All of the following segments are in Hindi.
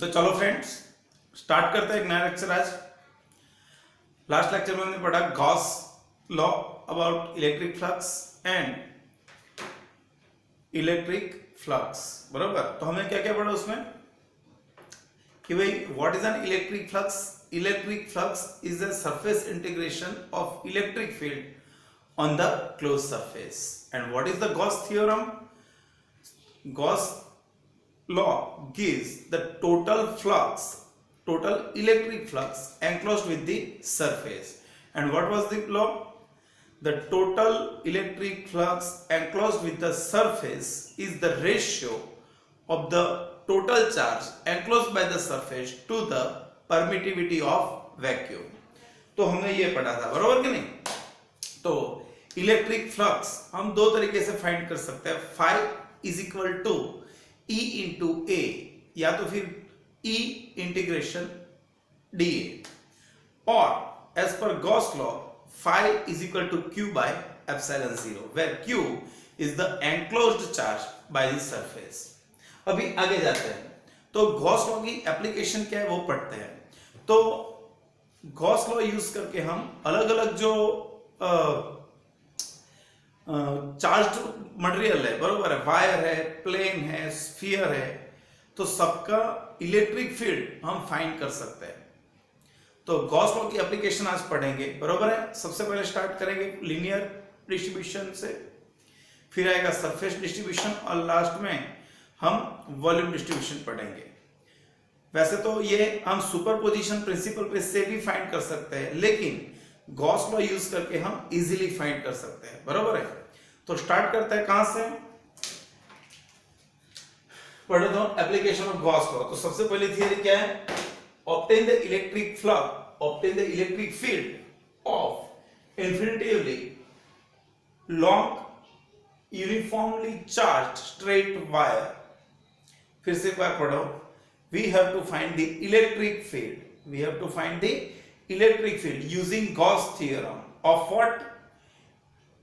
तो चलो फ्रेंड्स स्टार्ट करते हैं एक नया लेक्चर आज। लास्ट लेक्चर में हमने पढ़ा Gauss law about electric flux and electric flux, बराबर। तो हमने क्या क्या पढ़ा उसमें कि भाई what is an electric flux. Electric flux is a surface integration of electric field on the close surface. And what is the Gauss theorem. Gauss law gives the total electric flux enclosed with the surface. And what was the law? The total electric flux enclosed with the surface is the ratio of the total charge enclosed by the surface to the permittivity of vacuum. तो हमने ये पढ़ा था, बरोबर कि नहीं। तो इलेक्ट्रिक फ्लक्स हम दो तरीके से फाइंड कर सकते हैं। Phi is equal to E into A, या तो फिर E इंटीग्रेशन डी ए, और एज पर Gauss law phi is equal to Q by epsilon zero, where Q is the enclosed charge by the surface. अभी आगे जाते हैं तो गॉस लॉ की एप्लीकेशन क्या है वो पढ़ते हैं। तो गॉस लॉ यूज करके हम अलग अलग जो चार्ज्ड मटेरियल है, बरोबर है, वायर है, प्लेन है, स्फीयर है, तो सबका इलेक्ट्रिक फील्ड हम फाइंड कर सकते हैं। तो गॉस लॉ की एप्लीकेशन आज पढ़ेंगे, बरोबर है। सबसे पहले स्टार्ट करेंगे लीनियर डिस्ट्रीब्यूशन से, फिर आएगा सरफेस डिस्ट्रीब्यूशन और लास्ट में हम वॉल्यूम डिस्ट्रीब्यूशन पढ़ेंगे। वैसे तो ये हम सुपरपोजिशन प्रिंसिपल पे से भी फाइंड कर सकते हैं, लेकिन गॉस लॉ यूज करके हम इजीली फाइंड कर सकते हैं, बरोबर है। तो स्टार्ट करते हैं कहां से, पढ़ो तो एप्लीकेशन ऑफ गॉस लॉ। तो सबसे पहली थियरी क्या है, obtain the electric flux, obtain the electric field of infinitively long uniformly charged straight wire. फिर से एक बार पढ़ो, we have to find the electric field, we have to find the electric field using Gauss theorem of what?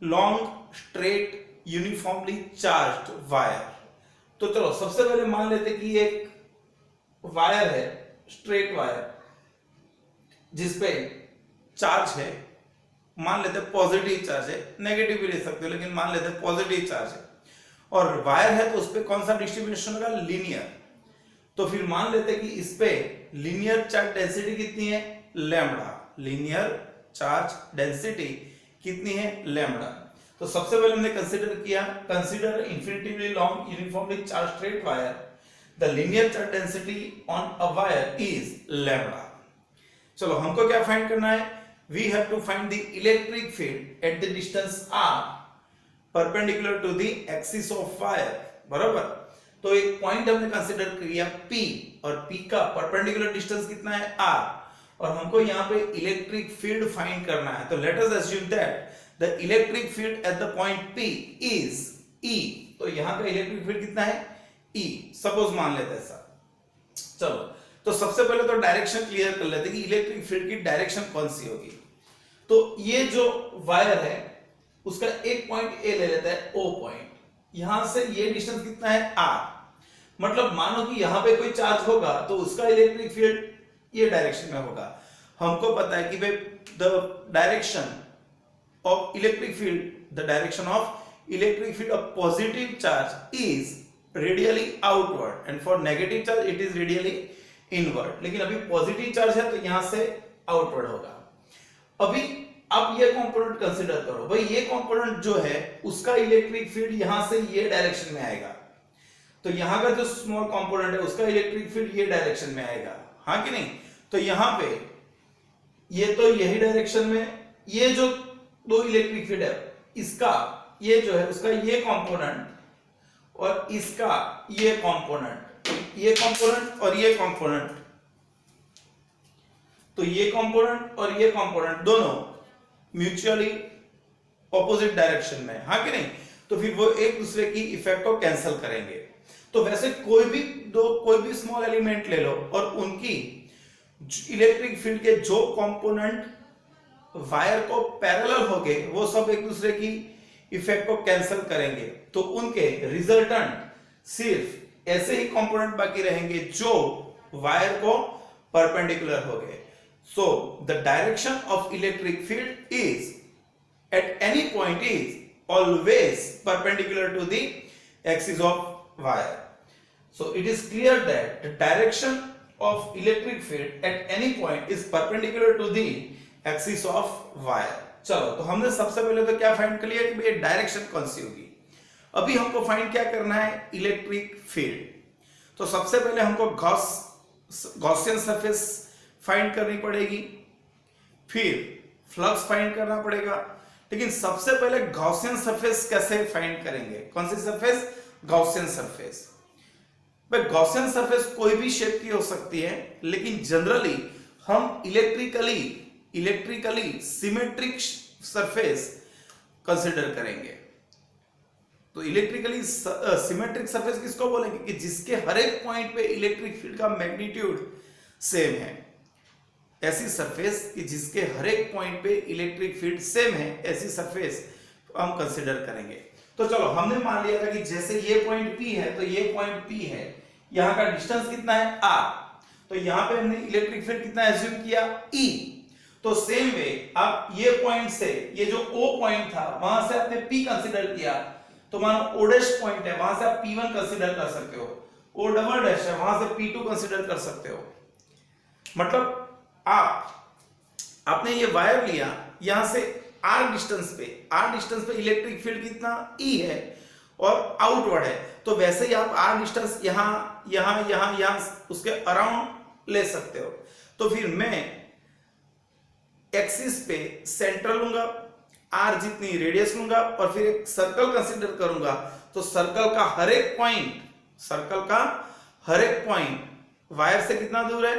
Long straight uniformly charged wire। तो चलो सबसे पहले मान लेते कि एक वायर है, स्ट्रेट वायर, जिसपे चार्ज है, मान लेते पॉजिटिव चार्ज है, नेगेटिव भी ले सकते हो लेकिन मान लेते पॉजिटिव चार्ज है, और वायर है तो उस पे कौन सा डिस्ट्रीब्यूशन होगा, लीनियर। तो फिर मान लेते कि इस पे लीनियर चार्ज डेंसिटी कितनी है, लैम्बडा। लीनियर चार्ज डेंसिटी कितनी है, लैम्बडा। तो सबसे पहले हमने consider infinitively long uniformly charge straight wire, the linear charge density on a wire is lambda. चलो हमको क्या फाइंड करना है, we have to find the electric field at the distance r perpendicular to the axis of wire, बराबर। तो एक पॉइंट हमने कंसीडर किया P, और P का परपेंडिकुलर डिस्टेंस कितना है, r, और हमको यहाँ पे इलेक्ट्रिक फील्ड फाइंड करना है। तो let us assume that the electric field at the point P is E। तो यहाँ पे इलेक्ट्रिक फील्ड कितना है, E, सपोज मान लेते हैं सर। चलो तो सबसे पहले तो डायरेक्शन क्लियर कर लेते हैं कि इलेक्ट्रिक फील्ड की डायरेक्शन कौन सी होगी। तो ये जो वायर है उसका एक पॉइंट A ले लेता है, O पॉइंट, यहां से ये डिस्टेंस कितना है, R। मतलब मानो कि यहां पे कोई चार्ज होगा तो उसका इलेक्ट्रिक फील्ड ये डायरेक्शन में होगा। हमको पता है कि भाई the direction of electric field, the direction of electric field of positive charge is radially outward and for negative charge it is radially inward. लेकिन अभी पॉजिटिव चार्ज है तो यहां से आउटवर्ड होगा। अभी आप ये कंपोनेंट कंसीडर करो, भाई ये कंपोनेंट जो है उसका इलेक्ट्रिक फील्ड यहां से ये डायरेक्शन में आएगा, तो यहां का जो स्मॉल कंपोनेंट है उसका इलेक्ट्रिक फील्ड ये डायरेक्शन में आएगा, हाँ कि नहीं। तो यहां पे ये तो यही डायरेक्शन में, ये जो दो इलेक्ट्रिक फील्ड है, इसका ये जो है उसका ये कंपोनेंट और इसका ये कंपोनेंट, ये कंपोनेंट और ये कंपोनेंट, तो ये कंपोनेंट और ये कंपोनेंट दोनों म्यूचुअली ऑपोजिट डायरेक्शन में, हाँ कि नहीं। तो फिर वो एक दूसरे की इफेक्ट को कैंसिल करेंगे। तो वैसे कोई भी स्मॉल एलिमेंट ले लो और उनकी इलेक्ट्रिक फील्ड के जो कंपोनेंट वायर को पैरेलल होंगे वो सब एक दूसरे की इफेक्ट को कैंसिल करेंगे, तो उनके रिजल्टेंट सिर्फ ऐसे ही कंपोनेंट बाकी रहेंगे जो वायर को परपेंडिकुलर हो गए। So the direction of electric field is at any point is always perpendicular to the axis of wire. So it is clear that the direction of electric field at any point is perpendicular to the axis of wire। चलो, तो हमने सबसे पहले तो क्या फाइंड कर लिया कि भाई डायरेक्शन कौन सी होगी। अभी हमको फाइंड क्या करना है, इलेक्ट्रिक फील्ड। तो सबसे पहले हमको गॉसियन सरफेस फाइंड करनी पड़ेगी, फिर फ्लक्स फाइंड करना पड़ेगा। लेकिन सबसे पहले गॉसियन सरफेस कैसे फाइंड करेंगे, कौन सी सरफेस, गॉसियन सरफेस। भाई गॉसियन सरफेस कोई भी शेप की हो सकती है, लेकिन जनरली हम इलेक्ट्रिकली सिमेट्रिक सरफेस कंसिडर करेंगे। तो इलेक्ट्रिकली सिमेट्रिक सरफेस किसको बोलेंगे कि जिसके हर एक पॉइंट पे इलेक्ट्रिक फील्ड का मैग्नीट्यूड सेम है। ऐसी सरफेस कि जिसके हर एक पॉइंट पे इलेक्ट्रिक फील्ड सेम है, ऐसी सरफेस हम कंसिडर करेंगे। तो चलो, हमने मान लिया था कि जैसे ये पॉइंट P है तो ये पॉइंट P है, यहां का डिस्टेंस कितना है R, तो यहां पे हमने इलेक्ट्रिक फील्ड कितना एज्यूम किया E। तो सेम वे आप ये पॉइंट से, ये जो O पॉइंट था वहां से आपने P कंसीडर किया, तो मानो O डैश पॉइंट है, वहां से आप P1 कंसीडर कर सकते हो, O डबल डैश है वहां से P2 कंसीडर कर सकते हो। मतलब आपने ये वायर लिया, यहां से R डिस्टेंस पे इलेक्ट्रिक फील्ड कितना E है और आउटवर्ड है, तो वैसे ही आप R डिस्टेंस यहां उसके अराउंड ले सकते हो। तो फिर मैं एक्सिस पे सेंटर लूंगा, R जितनी रेडियस लूंगा और फिर एक सर्कल कंसीडर करूंगा। तो सर्कल का हर एक पॉइंट वायर से कितना दूर है,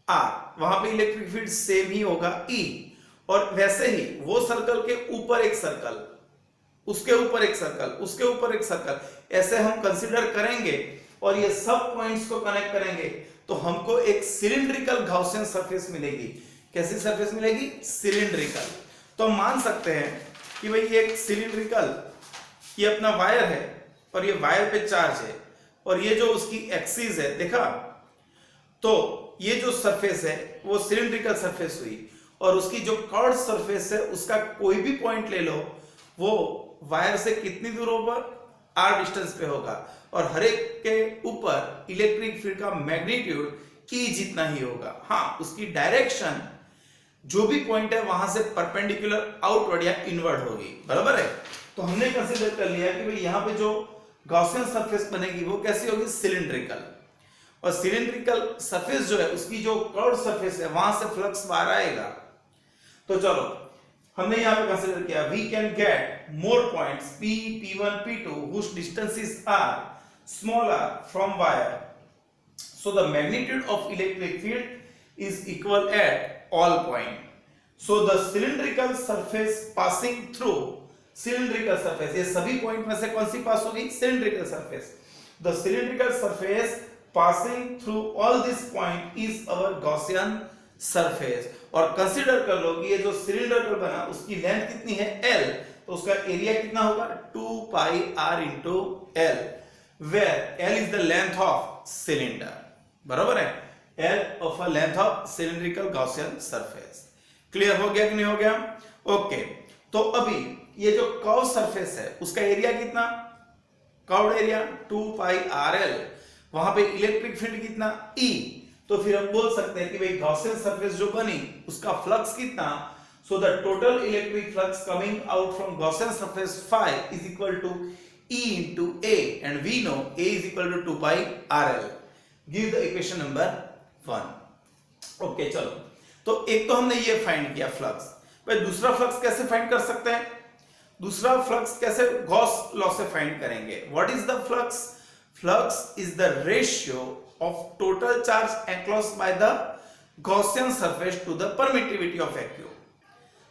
R, वहां पे इलेक्ट्रिक फील्ड सेम ही होगा E। और वैसे ही वो सर्कल के ऊपर एक सर्कल, उसके ऊपर एक सर्कल, उसके ऊपर एक सर्कल, ऐसे हम कंसीडर करेंगे और ये सब पॉइंट्स को कनेक्ट करेंगे तो हमको एक सिलिंड्रिकल गॉसियन सरफेस मिलेगी। कैसी सरफेस मिलेगी, सिलिंड्रिकल। तो हम मान सकते हैं कि भाई ये एक सिलिंड्रिकल, ये अपना वायर है और ये वायर पे चार्ज है और ये जो उसकी एक्सिस है, देखा, तो ये जो सरफेस है वो सिलिंड्रिकल सरफेस हुई और उसकी जो कर्व्ड सरफेस है उसका कोई भी पॉइंट ले लो, वो वायर से कितनी दूर ऊपर, R डिस्टेंस पे होगा और हर एक के ऊपर इलेक्ट्रिक फील्ड का मैग्नीट्यूड E जितना ही होगा। हाँ, उसकी डायरेक्शन जो भी पॉइंट है वहां से परपेंडिकुलर आउटवर्ड या इनवर्ड होगी, बराबर है। तो हमने कंसीडर कर लिया कि भाई यहाँ पे जो गॉसियन सरफेस बनेगी वो कैसी होगी, सिलिंड्रिकल। और सिलिंड्रिकल सरफेस जो है उसकी जो कर्व्ड सरफेस है वहां से फ्लक्स बाहर आएगा। तो चलो, हमने यहां पे कंसीडर किया, we can get more points P, P1, P2 whose distances are smaller from wire, so the magnitude of electric field is equal at all point। So the cylindrical surface passing through cylindrical surface, ये सभी पॉइंट में से कौन सी पास होगी, cylindrical surface. The cylindrical surface passing through all this point is our Gaussian surface। और कंसीडर कर लो कि ये जो सिलिंडर बना उसकी लेंथ कितनी है, L, तो उसका एरिया कितना होगा, 2 pi R into L, where L is the length of cylinder, बराबर है, L of a length of cylindrical Gaussian surface। Clear हो गया कि नहीं हो गया, ओके। तो अभी ये जो कर्व सरफेस है उसका एरिया कितना, कर्व्ड एरिया 2 pi RL, वहां पे इलेक्ट्रिक फील्ड कितना, E। तो फिर हम बोल सकते हैं कि भाई गॉसियन सरफेस जो बनी उसका फ्लक्स कितना, so the total electric flux coming out from Gaussian surface phi is equal to E into A, and we know A is equal to 2 pi RL। Give the equation number 1। Okay, चलो, तो एक तो हमने ये फाइंड किया फ्लक्स। भाई दूसरा फ्लक्स कैसे फाइंड कर सकते हैं, दूसरा फ्लक्स कैसे गॉस लॉ से फाइंड करेंगे। What is the flux, flux is the ratio of total charge enclosed by the Gaussian surface to the permittivity of a Q।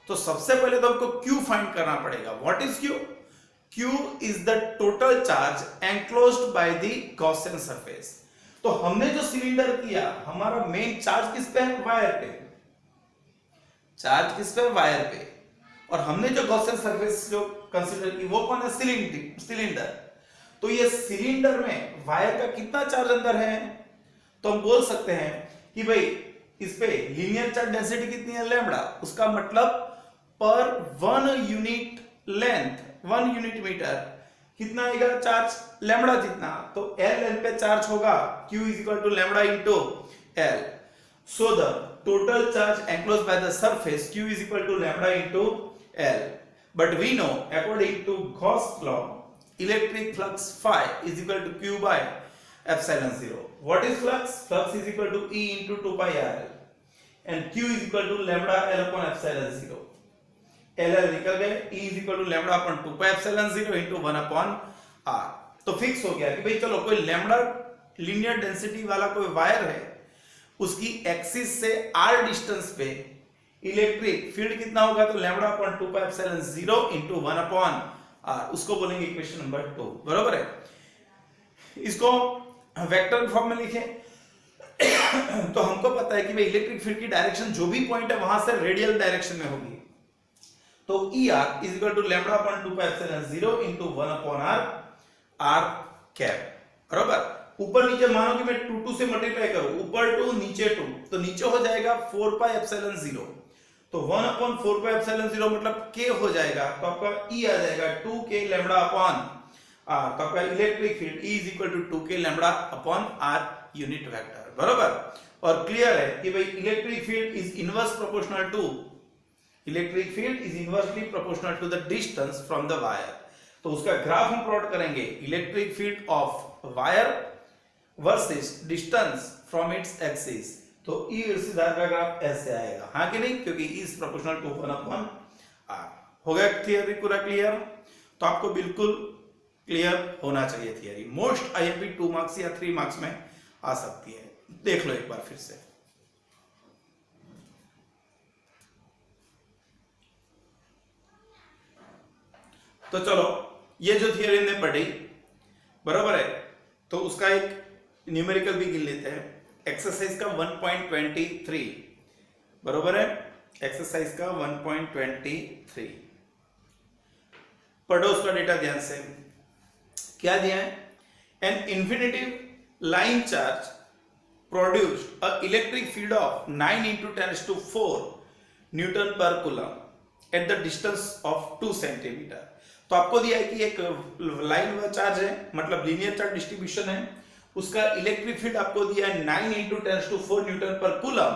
तो सबसे पहले तो हमको Q फाइंड करना पड़ेगा। What is Q? Q is the total charge enclosed by the Gaussian surface। तो हमने जो सिलेंडर किया, हमारा मेन चार्ज किस पे है, वायर पे, चार्ज किस पे, वायर पे। और हमने जो गॉसियन सरफेस जो कंसीडर की वो कौन है, सिलेंडर। तो ये सिलेंडर में वायर का कितना चार्ज अंदर है, तो हम बोल सकते हैं कि भाई इस पे लीनियर चार्ज डेंसिटी कितनी है, लैम्बडा। उसका मतलब पर 1 यूनिट लेंथ, 1 यूनिट मीटर कितना आएगा चार्ज, लैम्बडा जितना। तो एल एल पे चार्ज होगा, Q is equal to lambda into L. So the total charge enclosed by the surface Q is equal to lambda into L. But we know according to Gauss law, electric flux phi is equal to Q by epsilon 0. What is flux? Flux is equal to E into 2 pi RL and Q is equal to lambda L upon epsilon 0. LL निकल गए, E is equal to lambda upon 2 pi epsilon 0 into 1 upon R. तो फिक्स हो गया कि भाई चलो कोई लैम्बडा लीनियर डेंसिटी वाला कोई वायर है, उसकी एक्सिस से r डिस्टेंस पे इलेक्ट्रिक फील्ड कितना होगा, तो lambda upon 2 pi epsilon 0 into 1 upon r, उसको बोलेंगे इक्वेशन नंबर 2। बराबर है। इसको वेक्टर फॉर्म में लिखें तो हमको पता है कि भाई इलेक्ट्रिक फील्ड की डायरेक्शन जो भी पॉइंट है वहां से रेडियल डायरेक्शन में होगी। तो ER is equal to lambda upon 2 pi epsilon 0 into 1 upon r cap. बराबर। ऊपर नीचे मानो कि मैं 2 से मल्टीप्लाई करूं, ऊपर 2 नीचे 2, तो नीचे हो जाएगा 4 पाई एप्सिलॉन 0, तो 1 अपॉन 4 पाई एप्सिलॉन 0 मतलब k हो जाएगा, तो आपका E आ जाएगा 2k लैम्बडा अपॉन r। तो आपका electric field E is equal to 2k lambda upon r unit vector. बराबर। और क्लियर है कि भाई electric field is inverse proportional to, electric field is inversely proportional to the distance from the wire. तो उसका ग्राफ हम प्लॉट करेंगे, electric field of wire versus distance from its axis. तो E वर्सेस R का ग्राफ ऐसे आएगा, हाँ कि नहीं, क्योंकि E is proportional to 1 upon R। हो गया थियरी पूरा क्लियर? तो आपको बिल्कुल क्लियर होना चाहिए थियरी। मोस्ट IMP 2 मार्क्स या 3 मार्क्स में आ सकती है, देख लो एक बार फिर से। तो चलो ये जो थियरी हमने पढ़ी, बराबर है, तो उसका एक न्यूमेरिकल भी गिन लेते हैं। एक्सरसाइज का 1.23, बराबर है, एक्सरसाइज का 1.23 पढ़ो उसका डेटा ध्यान से। क्या दिया है? An infinitive line charge produced a electric field of 9 × 10⁴ newton per coulomb at the distance of 2 centimetre. तो आपको दिया है कि एक लाइन वाला चार्ज है, मतलब लीनियर चार्ज डिस्ट्रीब्यूशन है, उसका इलेक्ट्रिक फील्ड आपको दिया है 9 × 10⁴ न्यूटन पर कूलम।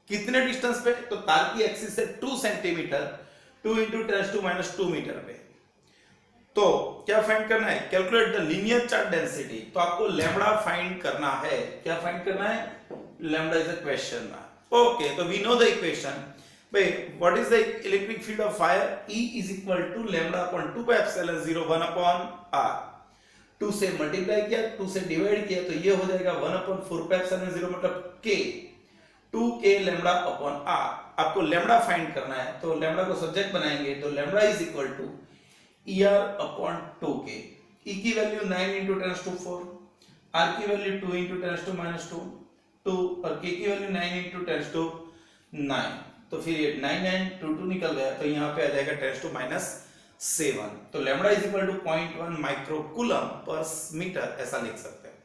कितने डिस्टेंस पे? तो तार की एक्सिस से 2 सेंटीमीटर, 2 × 10⁻² मीटर पे। तो क्या फाइंड करना है? Calculate the linear charge density. तो आपको लैम्बडा फाइंड करना है। क्या फाइंड करना है? Lambda is a question mark. Okay, तो वी नो द इक्वेशन। भाई what is the electric field of fire? E is equal to lambda upon 2 pi epsilon 0 1 upon r। 2 से मल्टीप्लाई किया, 2 से डिवाइड किया, तो ये हो जाएगा 1 अपॉन 4 पाई एप्सिलॉन 0 मतलब k, 2k lambda upon r। आपको लैम्बडा फाइंड करना है, तो लैम्बडा को सब्जेक्ट बनाएंगे, तो lambda is equal to ER upon 2k। E की वैल्यू 9 × 10⁴, R की वैल्यू 2 × 10⁻², 2 और k की वैल्यू 9 × 10⁹। तो फिर ये 9 9 2 2 निकल गया, तो यहाँ पे आ जाएगा 10⁻7। तो lambda is equal to 0.1 micro coulomb per metre, ऐसा लिख सकते हैं।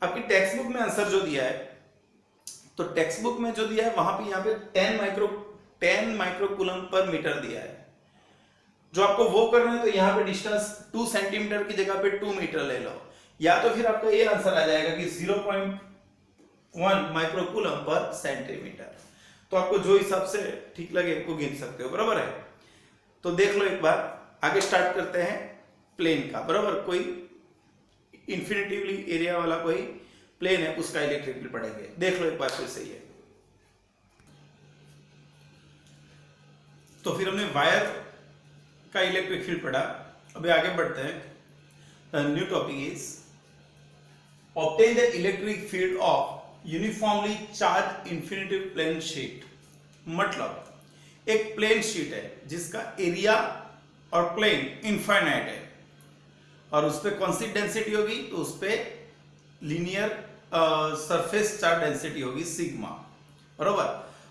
आपकी टेक्स्ट बुक में आंसर जो दिया है, तो टेक्स्ट बुक में जो दिया है वहां पे यहाँ पे 10 माइक्रो कूलम पर मीटर दिया है। जो आपको वो करना है, तो यहाँ पे डिस्टेंस 2 सेंटीमीटर की जगह पे 2 मीटर ले लो, या तो फिर आपका ये आंसर आ जाएगा कि 0.1 माइक्रो कूलम पर सेंटीमीटर। तो आपको जो हिसाब से ठीक लगे वो गिन सकते हो। बराबर है। तो देख लो एक बार, आगे स्टार्ट करते हैं प्लेन का। बराबर, कोई इन्फिनिटिवली एरिया वाला कोई प्लेन है, उसका इलेक्ट्रिक फील्ड पढ़ेंगे। देख लो एक बार फिर से ये। तो फिर हमने वायर का इलेक्ट्रिक फील्ड पढ़ा। अभी आगे बढ़ते हैं। New topic is obtain the electric field of uniformly charge infinitive plane sheet. मतलब एक प्लेन शीट है जिसका एरिया और प्लेन इनफाइनाइट है, और उस पर कौन सी डेंसिटी होगी? तो उस पर लीनियर सरफेस चार्ज डेंसिटी होगी सिग्मा। बराबर।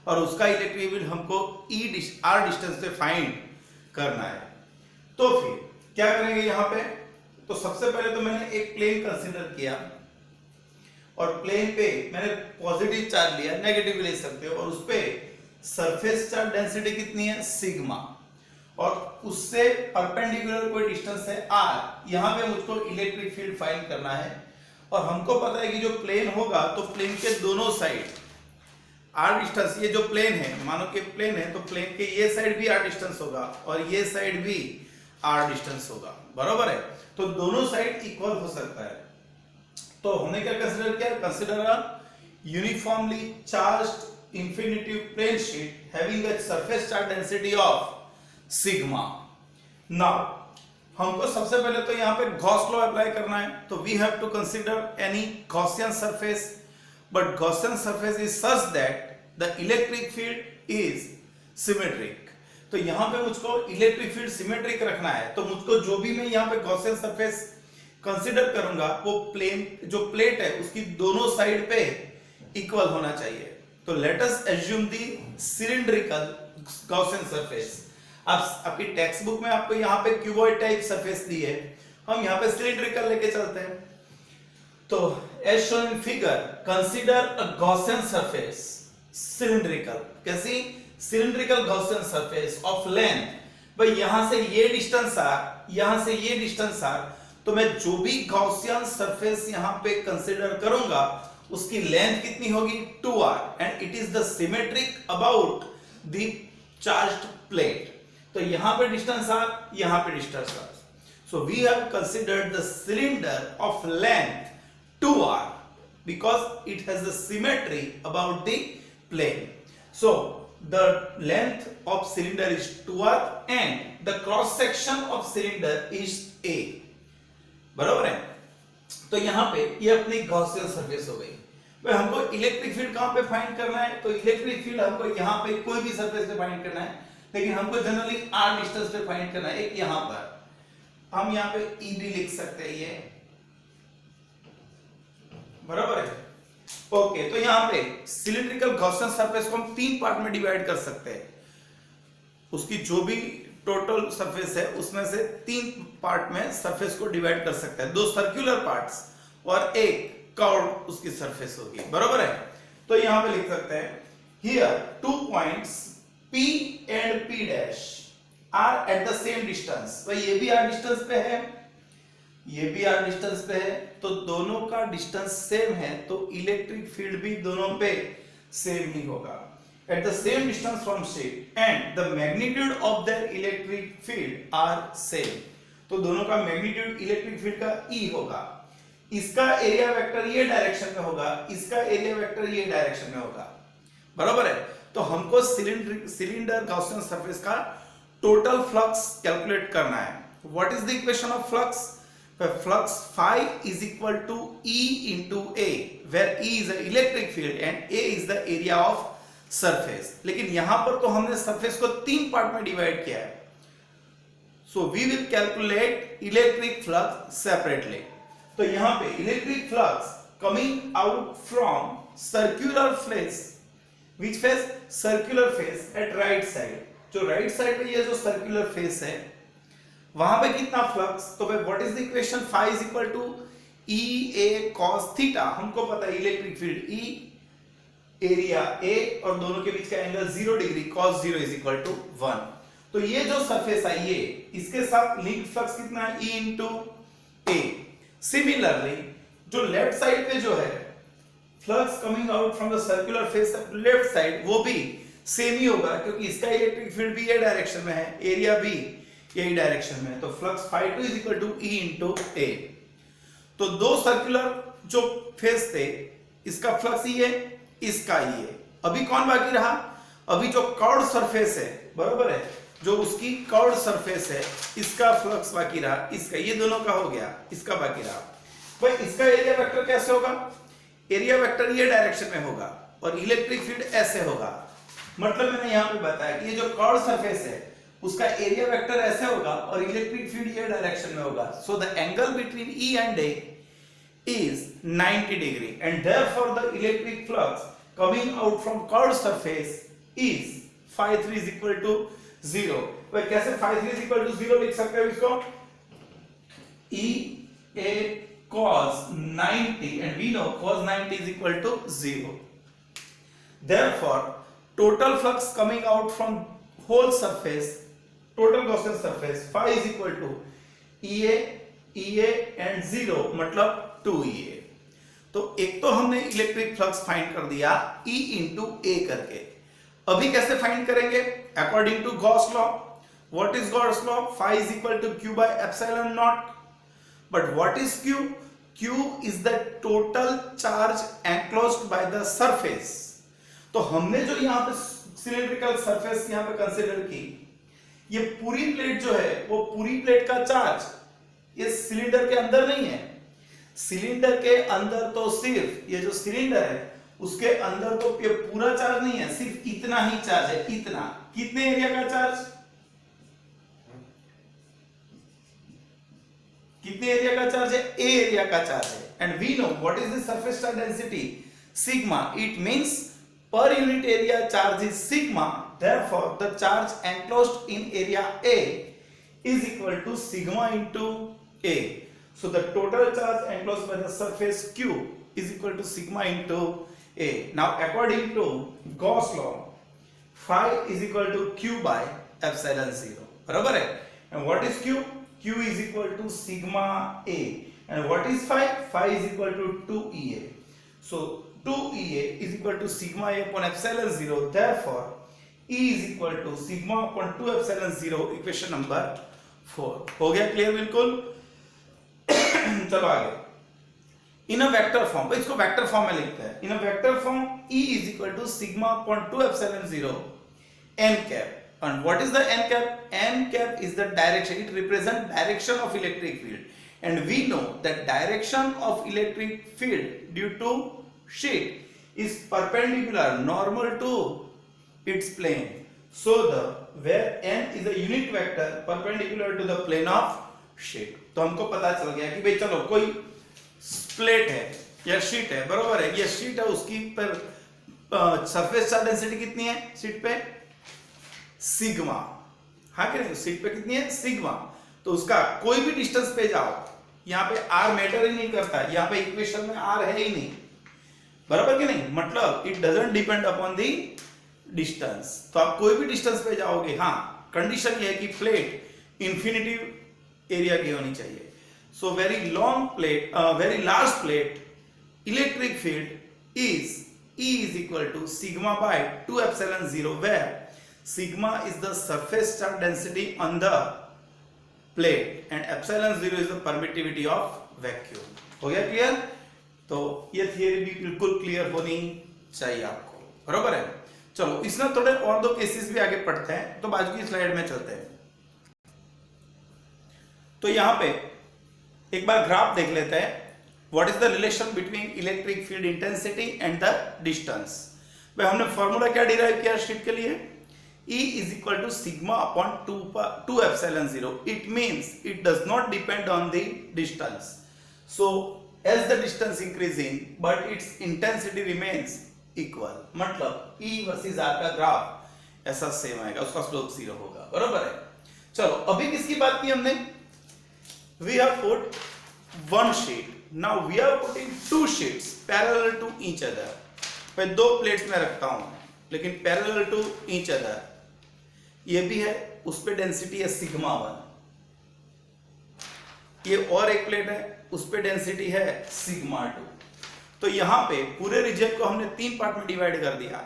और उसका इलेक्ट्रिक फील्ड हमको R डिस्टेंस पे फाइंड करना है। तो फिर क्या करेंगे यहाँ पे? तो सबसे पहले तो मैंने एक प्लेन कंसीडर किया, और प्लेन पे मैंने पॉजिटिव चार्ज लिया, नेगेटिव भी ले सकते हो, और उस पे सरफेस चार्ज डेंसिटी कितनी है सिग्मा, और उससे परपेंडिकुलर कोई डिस्टेंस है r, यहाँ पे मुझको इलेक्ट्रिक फील्ड फाइंड करना है। और हमको पता है कि जो प्लेन होगा तो प्लेन के दोनों साइड r डिस्टेंस, ये जो प्लेन है मानो कि प्लेन है तो प्लेन के ये साइड भी r डिस्टेंस होगा और ये साइड भी r डिस्टेंस होगा, बराबर है। तो दोनों साइड इक्वल हो सकता है। तो हमने क्या कंसीडर किया, consider a uniformly charged infinitive plane sheet having a surface charge density of sigma. Now हमको सबसे पहले तो यहाँ पे गॉस लॉ अप्लाई करना है, तो we have to consider any Gaussian surface, but Gaussian surface is such that the electric field is symmetric. तो यहाँ पे मुझको इलेक्ट्रिक फील्ड सिमेट्रिक रखना है, तो मुझको जो भी मैं यहाँ पे गॉसियन सरफेस कंसीडर करूंगा वो प्लेन जो प्लेट है उसकी दोनों साइड पे इक्वल होना चाहिए। तो लेट अस एज्यूम दी सिलिंड्रिकल गॉसियन सरफेस। अब आपकी टेक्स्ट बुक में आपको यहाँ पे क्यूबॉइड टाइप सरफेस दी है, हम यहाँ पे सिलिंड्रिकल लेके चलते हैं। तो as shown in figure consider a Gaussian surface cylindrical. कैसी? Cylindrical Gaussian surface of length, भाई यहां से ये डिस्टेंस आर, यहां से ये डिस्टेंस आर, तो मैं जो भी गॉसियन सरफेस यहां पे कंसीडर करूंगा उसकी लेंथ कितनी होगी 2r, and it is the symmetric about the charged plate. तो यहां पे डिस्टेंस r, यहां पे distance r, so we have considered the cylinder of length 2r because it has the symmetry about the plane. So the length of cylinder is 2r and the cross section of cylinder is a, बराबर है। तो यहाँ पे ये अपनी गॉसियन सरफेस हो गई। भाई हमको इलेक्ट्रिक फील्ड कहाँ पे फाइंड करना है, तो इलेक्ट्रिक फील्ड हमको यहाँ पे कोई भी सरफेस पे फाइंड करना है, लेकिन हमको जनरली r डिस्टेंस पे फाइंड करना है। एक यहाँ पर हम यहाँ पे e भी लिख सकते हैं, ये बराबर है। ओके, तो यहाँ पे सिलिंड्रिकल गॉसियन सरफेस को हम 3 पार्ट में डिवाइड कर सकते हैं। उसकी जो भी टोटल सरफेस है उसमें से 3 पार्ट में सरफेस को डिवाइड कर सकते हैं, 2 सर्कुलर पार्ट्स और एक कर्व उसकी सरफेस होगी, बराबर है। तो यहाँ पे लिख सकते हैं here 2 points P and P dash are at the same distance. भाई ये भी r डिस्टेंस पे है, ये भी r डिस्टेंस पे है, तो दोनों का डिस्टेंस सेम है, तो इलेक्ट्रिक फील्ड भी दोनों पे सेम ही होगा। At the same distance from sheet and the magnitude of their electric field are same. तो दोनों का मैग्नीट्यूड इलेक्ट्रिक फील्ड का E होगा। इसका एरिया वेक्टर ये डायरेक्शन में होगा, इसका एरिया वेक्टर ये डायरेक्शन में होगा, बराबर है। तो हमको सिलेंडर गॉसियन सरफेस का टोटल फ्लक्स कैलकुलेट करना है। What is the equation of flux? Flux phi is equal to E into A, where E is the electric field and A is the area of surface. लेकिन यहां पर तो हमने सरफेस को 3 पार्ट में डिवाइड किया है, so we will calculate electric flux separately. तो यहां पे electric flux coming out from circular face, which face circular face at right side. जो राइट साइड पे ये जो सर्कुलर फेस है वहां पे कितना फ्लक्स, तो भाई what is the equation? phi is equal to E A cos theta. हमको पता है electric field E area A और दोनों के बीच का angle 0 degree, cos 0 is equal to 1। तो ये जो सरफेस है ये इसके साथ लिंक फ्लक्स कितना है? E into A। सिमिलरली जो लेफ्ट साइड पे जो है flux coming out from the circular face left side वो भी सेम ही होगा, क्योंकि इसका इलेक्ट्रिक फील्ड भी ये डायरेक्शन में है, एरिया भी यही डायरेक्शन में है। तो flux phi2 is equal to E into A। तो दो सर्कुलर जो फेस थे इसका फ्लक्स ये है, इसका ये है। अभी कौन बाकी रहा? अभी जो कर्व्ड सरफेस है, बराबर है, जो उसकी कर्व्ड सरफेस है इसका फ्लक्स बाकी रहा, इसका, ये दोनों का हो गया, इसका बाकी रहा। भाई इसका एरिया वेक्टर कैसे होगा? एरिया वेक्टर ये डायरेक्शन में होगा और इलेक्ट्रिक फील्ड ऐसे होगा। मतलब मैंने यहां पे बताया कि ये जो कर्व्ड सरफेस है उसका एरिया वेक्टर ऐसे होगा और इलेक्ट्रिक फील्ड ये डायरेक्शन में होगा। So the angle between E and A is 90 degree and therefore the electric flux coming out from curved surface is phi3 is equal to 0। भाई कैसे phi3 is equal to 0 लिख सकते हो इसको? E A cos 90 and we know cos 90 is equal to 0. Therefore total flux coming out from whole surface, total Gaussian surface phi is equal to EA and 0 मतलब 2EA. तो एक तो हमने इलेक्ट्रिक फ्लक्स फाइंड कर दिया E इंटू A करके. अभी कैसे फाइंड करेंगे? According to Gauss law. What is Gauss law? phi is equal to q by epsilon naught. But what is q? q is the total charge enclosed by the surface. तो हमने जो यहाँ पे सिलेंड्रिकल सरफेस यहाँ पे कंसीडर की, ये पूरी प्लेट जो है वो पूरी प्लेट का चार्ज ये सिलेंडर के अंदर नहीं है. सिलेंडर के अंदर तो सिर्फ ये जो सिलेंडर है उसके अंदर तो ये पूरा चार्ज नहीं है, सिर्फ इतना ही चार्ज है. इतना कितने एरिया का चार्ज? कितने एरिया का चार्ज है? ए एरिया का चार्ज है. And we know what is the surface charge density? Sigma. It means per unit area charge is sigma. Therefore the charge enclosed in area A is equal to sigma into A. So the total charge enclosed by the surface Q is equal to sigma into A. Now according to Gauss law, phi is equal to Q by epsilon 0. बराबर है? And what is Q? Q is equal to sigma A. And what is phi? Phi is equal to 2EA. So 2EA is equal to sigma A upon epsilon 0. Therefore E is equal to sigma upon 2 epsilon 0. Equation number 4. हो गया क्लियर बिल्कुल? चलो आगे. इन अ वेक्टर फॉर्म, इसको वेक्टर फॉर्म में लिखते हैं. In a vector form E is equal to sigma upon 2 epsilon 0 n cap. And what is the n cap? N cap is the direction. It represents direction of electric field. And we know that direction of electric field due to sheet is perpendicular normal to its plane. So the where n is a unit vector perpendicular to the plane of sheet. तो हमको पता चल गया कि भाई चलो कोई प्लेट है या शीट है, बरोबर है, ये शीट है, उसकी पर सरफेस चार्ज डेंसिटी कितनी है शीट पे? सिग्मा. हाँ कि नहीं? शीट पे कितनी है? सिग्मा. तो उसका कोई भी डिस्टेंस पे जाओ, यहाँ पे r मैटर ही नहीं करता, यहाँ पे इक्वेशन में r है ही नहीं, बराबर कि नहीं? मतलब it doesn't depend upon the distance. तो आप कोई भी डिस्टेंस पे जाओगे, हाँ कंडीशन ये है कि प्लेट इंफिनिटी एरिया की होनी चाहिए. So very long plate, very large plate, electric field is E is equal to sigma by 2 epsilon 0, where sigma is the surface charge density on the plate and epsilon 0 is the permittivity of vacuum. हो गया क्लियर? तो ये थियरी भी बिल्कुल क्लियर होनी चाहिए आपको, बरोबर है? चलो इसमें थोड़े और दो केसेस भी आगे पढ़ते हैं, तो बाजू की स्लाइड में चलते हैं. तो यहाँ पे एक बार ग्राफ देख लेते हैं. What is the relation between electric field intensity and the distance. भाई हमने फॉर्मूला क्या डिराइव किया शीट के लिए? E is equal to sigma upon 2 epsilon 0. It means it does not depend on the distance. So as the distance increasing but its intensity remains equal. मतलब E versus R का ग्राफ ऐसा सेम आएगा, उसका स्लोप 0 होगा, बरोबर है? चलो अभी किसकी बात की हमने? We have put one sheet. Now we are putting two sheets parallel to each other. मैं दो प्लेट्स में रखता हूं लेकिन parallel to each other. ये भी है, उस पे डेंसिटी है सिग्मा 1. ये और एक प्लेट है, उस पे डेंसिटी है सिग्मा 2. तो यहां पे पूरे रीजन को हमने 3 पार्ट में डिवाइड कर दिया.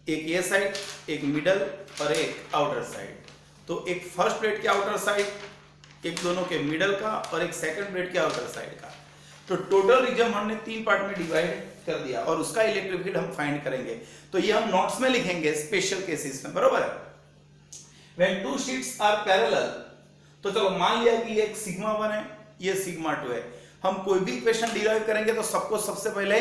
एक ये साइड, एक मिडल और एक आउटर साइड. तो एक फर्स्ट प्लेट के आउटर साइड, एक दोनों के मिडल का और एक सेकंड प्लेट के आउटर साइड का. तो टोटल रीजन हमने 3 पार्ट में डिवाइड कर दिया और उसका इलेक्ट्रिक फील्ड हम फाइंड करेंगे. तो ये हम नोट्स में लिखेंगे स्पेशल केसेस में, बरोबर है? When two sheets are parallel, तो चलो मान लिया कि ये एक सिग्मा 1 है, ये सिग्मा 2 है. हम कोई भी इक्वेशन डिराइव करेंगे तो सबको सबसे पहले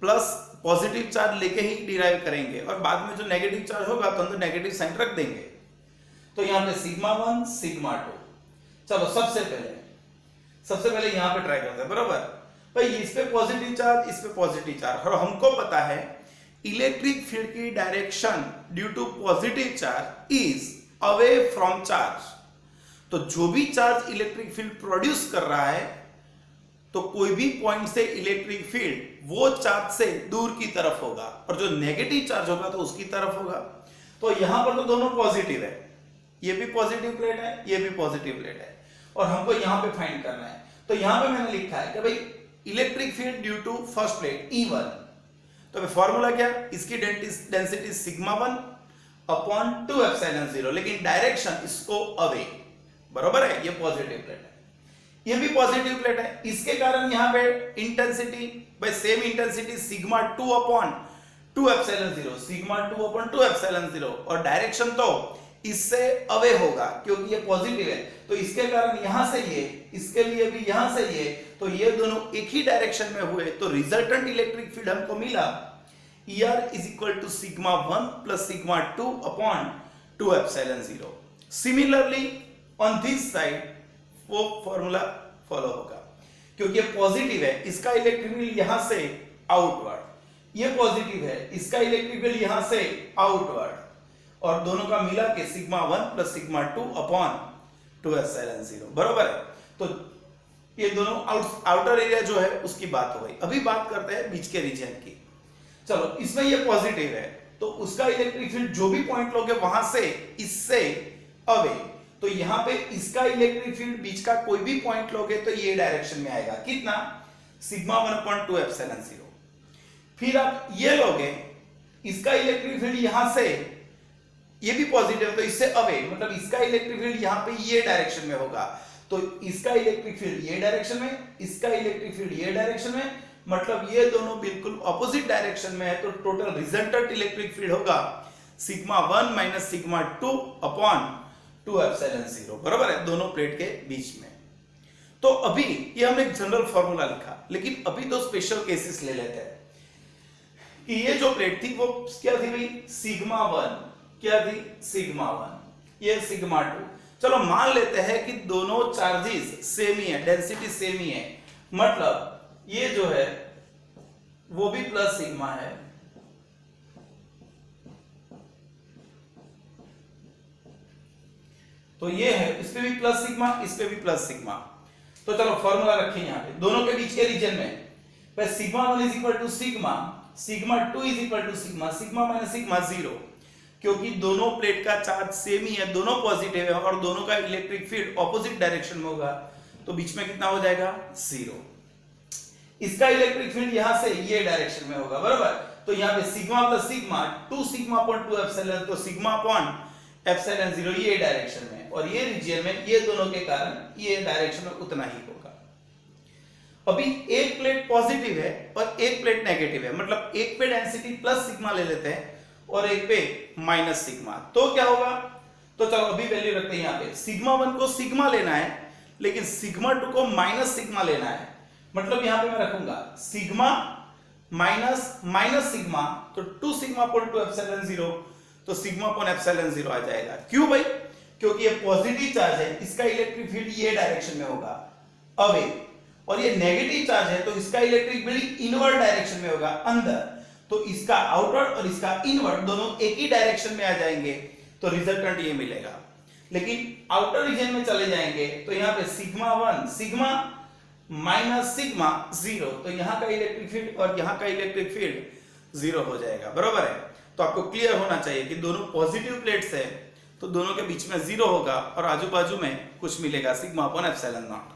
प्लस पॉजिटिव चार्ज लेके ही डिराइव करेंगे और बाद में जो नेगेटिव चार्ज होगा तो हम नेगेटिव साइन रख देंगे. तो यहाँ पे सिग्मा 1 सिग्मा 2. चलो सबसे पहले यहाँ पे ट्राई करते हैं, बरोबर भाई? इस पे पॉजिटिव चार्ज, इस पे पॉजिटिव चार्ज, और हमको पता है इलेक्ट्रिक फील्ड की direction due to positive charge is away from charge. तो जो भी चार्ज इलेक्ट्रिक फील्ड प्रोड्यूस कर रहा है, तो कोई भी पॉइंट से इलेक्ट्रिक फील्ड वो चार्ज से दूर की तरफ होगा, और जो नेगेटिव चार्ज होगा तो उसकी तरफ होगा। तो यहां पर तो दोनों पॉजिटिव है, ये भी पॉजिटिव प्लेट है, ये भी पॉजिटिव प्लेट है, और हमको यहां पे फाइंड करना है। तो यहां पे मैंने लिखा है कि भाई electric field due to first plate E1, तो फॉर्मूला क्या, इसकी डेंसिटी सिग्मा 1 अपॉन 2 एप्सिलॉन 0, लेकिन डायरेक्शन इसको अवे, बराबर है, ये पॉजिटिव प्लेट है, ये भी पॉजिटिव प्लेट है, इसके कारण यहां पे intensity bye same intensity sigma 2 upon 2 epsilon 0, sigma 2 upon 2 epsilon 0, और डायरेक्शन तो इससे अवे होगा क्योंकि ये पॉजिटिव है, तो इसके कारण यहां से ये, इसके लिए भी यहां से ये, तो ये दोनों एक ही डायरेक्शन में हुए, तो रिजल्टेंट इलेक्ट्रिक फील्ड हमको मिला ER is equal to sigma 1 plus sigma 2 upon 2 epsilon 0। Similarly on this side वो फॉर्मूला फॉलो होगा, क्योंकि ये पॉजिटिव है, इसका इलेक्ट्रिक फील्ड यहां से आउटवर्ड, ये पॉजिटिव है, इसका इलेक्ट्रिक फील्ड यहां से आउटवर्ड, और दोनों का मिला के sigma 1 plus sigma 2 upon 2 epsilon 0, बराबर है। तो ये दोनों आउटर एरिया जो है उसकी बात हो गई। अभी बात करते हैं बीच के रीजन की। चलो, इसमें ये पॉजिटिव है, तो उसका इलेक्ट्रिक फील्ड जो भी पॉइंट लोगे वहां से इससे अवे, तो यहां पे इसका इलेक्ट्रिक फील्ड बीच का कोई भी पॉइंट लोगे तो ये डायरेक्शन में आएगा, कितना, सिग्मा 1/2 एप्सिलॉन 0। फिर आप ये लोगे, इसका इलेक्ट्रिक फील्ड यहां से, ये भी पॉजिटिव है तो इससे अवे, मतलब इसका इलेक्ट्रिक फील्ड यहां पे ये डायरेक्शन में होगा, तो इसका इलेक्ट्रिक फील्ड ये डायरेक्शन में, इसका इलेक्ट्रिक फील्ड ये डायरेक्शन में, मतलब ये दोनों बिल्कुल ऑपोजिट डायरेक्शन में है, तो टोटल रिजल्टेंट इलेक्ट्रिक फील्ड होगा sigma 1 minus sigma 2 upon 2 epsilon 0, बराबर है, दोनों प्लेट के बीच में। तो अभी ये हमने एक जनरल फॉर्मूला लिखा, लेकिन अभी दो स्पेशल केसेस ले लेते हैं कि ये जो प्लेट थी वो क्या थी भाई, सिग्मा 1, क्या थी, सिग्मा 1, ये सिग्मा 2। चलो मान लेते हैं कि दोनों चार्जेस सेम ही है, डेंसिटी सेम ही है, मतलब ये जो है वो भी प्लस सिग्मा है, तो ये है, इस पे भी प्लस सिग्मा, इस पे भी प्लस सिग्मा। तो चलो फॉर्मूला रखें यहां पे दोनों के बीच के रीजन में, sigma 1 is equal to sigma, sigma 2 is equal to sigma, sigma minus sigma 0, क्योंकि दोनों प्लेट का चार्ज सेम ही है, दोनों पॉजिटिव है, और दोनों का इलेक्ट्रिक फील्ड ऑपोजिट डायरेक्शन में होगा, तो बीच में कितना हो जाएगा, 0। इसका इलेक्ट्रिक फील्ड यहां से ये डायरेक्शन में होगा, बराबर, तो यहां पे sigma plus sigma 2 sigma upon 2 epsilon, तो सिग्मा अपॉन एप्सिलॉन 0 ये डायरेक्शन में, और ये रीजन में ये दोनों के कारण ये डायरेक्शन में उतना ही होगा। अभी एक प्लेट पॉजिटिव है और एक प्लेट नेगेटिव है, मतलब एक पे डेंसिटी प्लस सिग्मा ले लेते हैं और एक पे माइनस सिग्मा, तो क्या होगा, तो चलो अभी वैल्यू रखते हैं यहां पे, सिग्मा 1 को सिग्मा लेना है, लेकिन सिग्मा 2 को माइनस सिग्मा लेना है, मतलब यहां पे मैं रखूंगा सिग्मा माइनस माइनस सिग्मा, तो 2 सिग्मा अपॉन 2 एप्सिलॉन 0, तो सिग्मा अपॉन एप्सिलॉन 0 आ जाएगा। क्यों भाई, क्योंकि ये पॉजिटिव चार्ज है, इसका इलेक्ट्रिक फील्ड ये डायरेक्शन में होगा, अवे, और ये नेगेटिव चार्ज है, तो इसका इलेक्ट्रिक फील्ड इनवर्ड डायरेक्शन में होगा, अंदर, तो इसका आउटवर्ड और इसका इनवर्ड दोनों एक ही डायरेक्शन में आ जाएंगे, तो रिजल्टेंट ये मिलेगा। लेकिन आउटर रीजन में चले जाएंगे तो यहां पे सिग्मा 1 सिग्मा माइनस सिग्मा 0, तो यहां का इलेक्ट्रिक फील्ड और यहां का इलेक्ट्रिक फील्ड 0 हो जाएगा, बराबर है। तो आपको क्लियर होना चाहिए कि दोनों पॉजिटिव प्लेट्स है, तो दोनों के बीच में 0 होगा, और आजू बाजू में कुछ मिलेगा सिग्मा अपॉन एप्सिलॉन नॉट,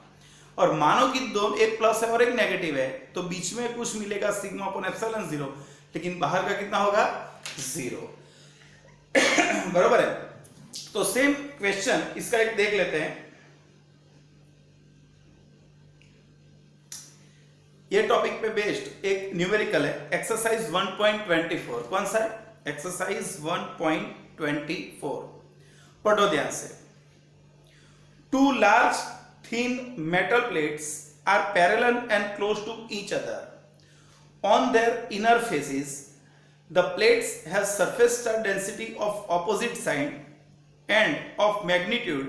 और मानो कि दो, एक प्लस है और एक नेगेटिव है, तो बीच में कुछ मिलेगा सिग्मा अपॉन एप्सिलॉन 0, लेकिन बाहर का कितना होगा, 0, बराबर है। तो सेम क्वेश्चन इसका एक देख लेते हैं, ये टॉपिक पे बेस्ड एक न्यूमेरिकल है, एक्सरसाइज 1.24, कौन सा है, एक्सरसाइज 1.24, पढ़ो ध्यान से। 2 large thin metal plates are parallel and close to each other. On their inner faces, the plates have surface charge density of opposite sign and of magnitude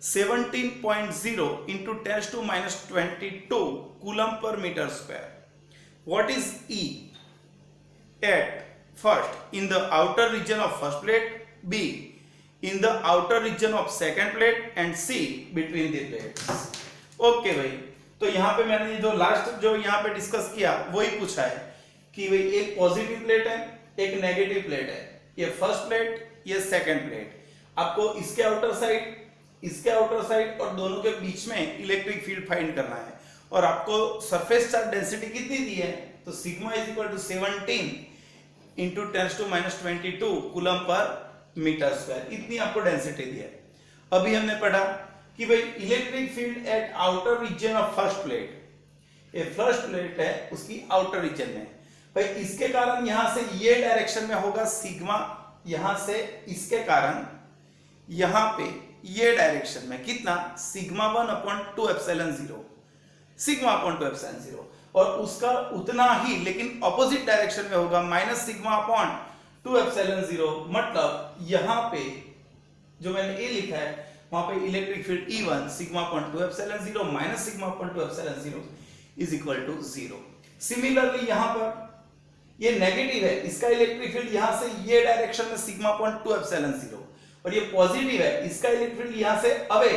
17.0 into 10 to minus 22 coulomb per meter square. What is E at first in the outer region of first plate, B in the outer region of second plate and C between the plates. Okay भाई, तो यहाँ पे मैंने जो लास्ट जो यहाँ पे डिस्कस किया वही पूछा है कि भाई एक पॉजिटिव प्लेट है, एक नेगेटिव प्लेट है, ये फर्स्ट प्लेट, ये सेकंड प्लेट। आपको इसके आउटर साइड, इसके आउटर साइड और दोनों के बीच में इलेक्ट्रिक फील्ड फाइंड करना है। और आपको सरफेस चार्ज डेंसिटी कितनी दी है, तो sigma is equal to 17 into 10⁻22 coulomb per metre square, इतनी आपको डेंसिटी दी है। अभी हमने पढ़ा कि भाई electric field at outer region of first plate, ये फर्स्ट प्लेट है उसकी आउटर रीजन में, भाई इसके कारण यहां से ये डायरेक्शन में होगा सिग्मा, यहां से इसके कारण यहां पे ये डायरेक्शन में कितना, सिग्मा 1/2 एप्सिलॉन 0, सिग्मा 1/2 एप्सिलॉन 0, और उसका उतना ही लेकिन ऑपोजिट डायरेक्शन में होगा माइनस सिग्मा 2 एप्सिलॉन 0। मतलब यहां पे जो मैंने ए लिखा है वहां पे electric field E1 sigma 2 epsilon 0 minus sigma 2 epsilon 0 is equal to 0। Similarly यहां पर ये नेगेटिव है, इसका इलेक्ट्रिक फील्ड यहां से ये डायरेक्शन में सिग्मा 2 एप्सिलॉन 0, और ये पॉजिटिव है, इसका इलेक्ट्रिक फील्ड यहां से अवे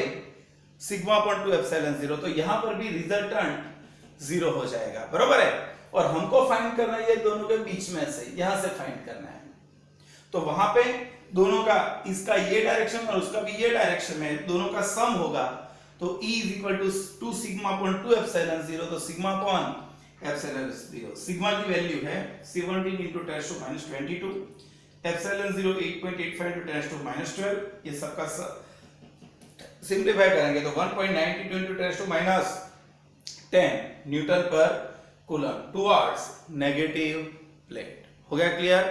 सिग्मा 2 एप्सिलॉन 0, तो यहां पर भी रिजल्टेंट 0 हो जाएगा, बरोबर है। और हमको फाइंड करना है ये दोनों के बीच में से, यहां से फाइंड करना है। तो वहां पे दोनों का, इसका ये डायरेक्शन और उसका भी ये डायरेक्शन में दोनों का सम होगा, तो E is equal to 2 sigma 2 epsilon 0, तो सिग्मा एप्सिलॉन 0, सिग्मा की वैल्यू है 17 इंटू 10⁻22, एप्सिलॉन 0 8.85 इंटू 10⁻12, ये सबका सिंप्लीफाई करेंगे तो 1.92 into 10⁻10 Newton per coulomb towards negative plate. हो गया क्लियर?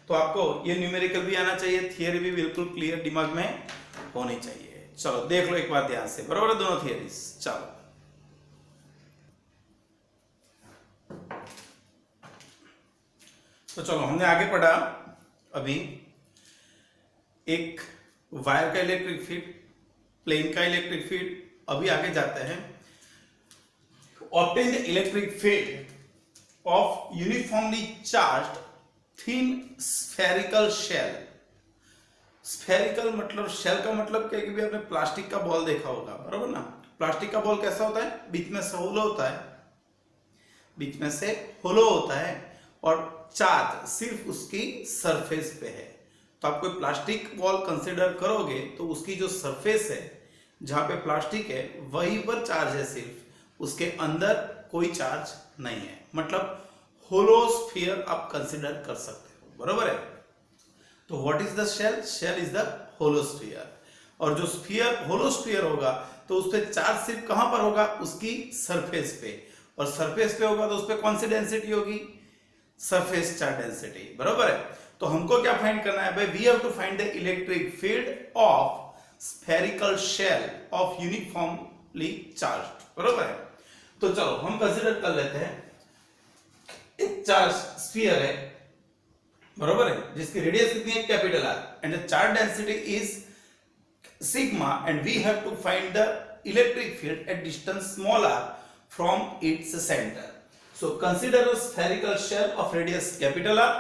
तो आपको ये न्यूमेरिकल भी आना चाहिए, थियरी भी बिल्कुल क्लियर दिमाग में होनी चाहिए। चलो देख लो एक बार ध्यान से, बराबर है दोनों थियरीज। चलो तो चलो हमने आगे पढ़ा अभी एक वायर का इलेक्ट्रिक फील्ड, प्लेन का इलेक्ट्रिक फील्ड। अभी आगे जाते हैं, obtain the electric field of uniformly charged thin spherical shell. Spherical मतलब, शेल का मतलब क्या है कि भी आपने प्लास्टिक का बॉल देखा होगा, बराबर ना। प्लास्टिक का बॉल कैसा होता है, बीच में से होलो होता है, बीच में से होलो होता है, और चार्ज सिर्फ उसकी सरफेस पे है। तो आप कोई प्लास्टिक बॉल कंसिडर करोगे तो उसकी जो सरफेस है जहां पे प्लास्टिक है वहीं पर चार्ज है, सिर्फ उसके अंदर कोई चार्ज नहीं है। मतलब होलो स्फीयर आप कंसिडर कर सकते हो, बरोबर है। तो what is the shell? Shell is the hollow sphere. और जो स्फीयर, होलो स्फीयर होगा तो उस पर चार्ज सिर्फ कहां पर होगा, उसकी सरफेस पे, और सरफेस पे होगा तो उस पर कौन सी डेंसिटी होगी, सरफेस चार्ज डेंसिटी, बरोबर है। तो हमको क्या फाइंड करना है भाई, we have to find the electric field of spherical shell of uniformly charged, बरोबर है। तो चलो हम कंसीडर कर लेते हैं एक चार्ज स्फीयर है, बरोबर है, जिसकी रेडियस कितनी है, capital R, and the charge density is sigma, and we have to find the electric field at distance small r from its center. So consider a spherical shell of radius capital R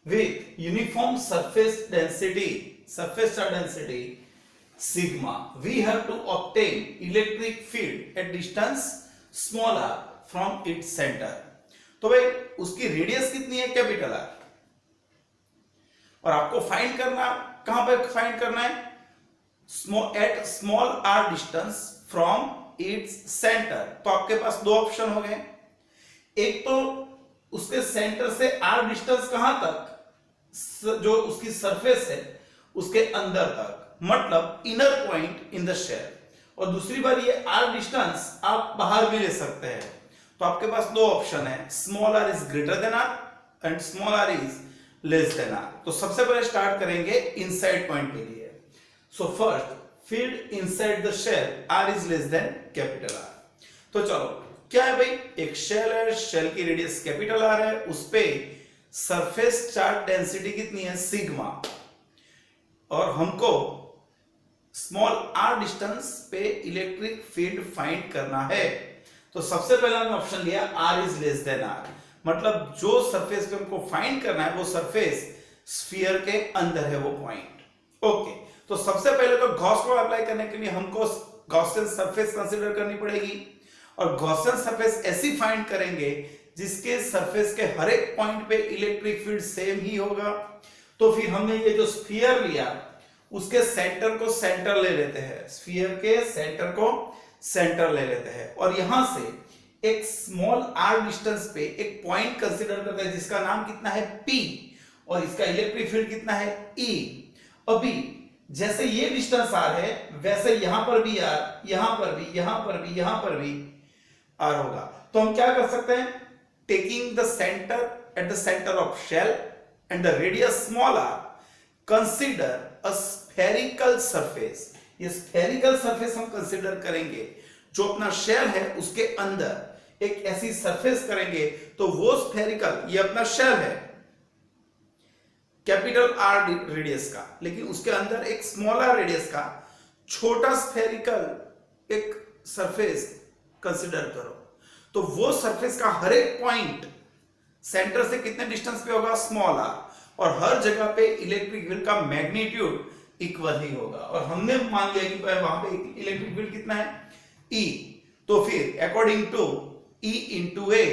with uniform surface density, surface charge density sigma. We have to obtain electric field at distance small r from its center. तो भाई उसकी रेडियस कितनी है, कैपिटल R, और आपको फाइंड करना, कहां पर फाइंड करना है, at small r distance from its centre. तो आपके पास दो ऑप्शन हो गए, एक तो उसके सेंटर से r डिस्टेंस कहां तक, जो उसकी सरफेस है उसके अंदर तक, मतलब inner point in the shell, और दूसरी बार ये r डिस्टेंस आप बाहर भी ले सकते हैं। तो आपके पास दो ऑप्शन है, small r is greater than r and small r is less then r। तो सबसे पहले स्टार्ट करेंगे इनसाइड पॉइंट के लिए। So first, field inside the shell r is less than capital R। तो चलो क्या है भाई, एक शेल है, शेल की रेडियस कैपिटल R है, उस पे सरफेस चार्ज डेंसिटी कितनी है, सिग्मा, और हमको स्मॉल r डिस्टेंस पे इलेक्ट्रिक फील्ड फाइंड करना है। तो सबसे पहला हमने ऑप्शन लिया r is less then r, मतलब जो सरफेस पे हमको फाइंड करना है वो सरफेस स्फीयर के अंदर है वो पॉइंट। ओके, तो सबसे पहले तो गॉस लॉ अप्लाई करने के लिए हमको गॉसियन सरफेस कंसीडर करनी पड़ेगी, और गॉसियन सरफेस ऐसी फाइंड करेंगे जिसके सरफेस के हर एक पॉइंट पे इलेक्ट्रिक फील्ड सेम ही होगा। तो फिर हमने ये जो स्फीयर लिया उसके सेंटर को सेंटर ले लेते हैं, स्फीयर के सेंटर को सेंटर ले लेते हैं, और यहां से एक स्मॉल r डिस्टेंस पे एक पॉइंट कंसीडर करते हैं जिसका नाम कितना है P, और इसका इलेक्ट्रिक फील्ड कितना है E। अभी जैसे ये डिस्टेंस r है वैसे यहां पर भी r, यहां पर भी, यहां पर भी, यहां पर भी r होगा। तो हम क्या कर सकते हैं, taking the centre at the centre of shell and the radius small r, consider a spherical surface. ये स्फेरिकल सरफेस हम कंसीडर करेंगे, जो अपना शेल है उसके अंदर एक ऐसी सरफेस करेंगे, तो वो स्फेरिकल, ये अपना शेल है कैपिटल R रेडियस का, लेकिन उसके अंदर एक स्मॉलर रेडियस का छोटा स्फेरिकल एक सरफेस कंसीडर करो। तो वो सरफेस का हर एक पॉइंट सेंटर से कितने डिस्टेंस पे होगा, स्मॉल r, और हर जगह पे इलेक्ट्रिक फील्ड का मैग्नीट्यूड इक्वल ही होगा। और हमने मान लिया कि वहां पे इलेक्ट्रिक फील्ड कितना है E। तो फिर according to E into A,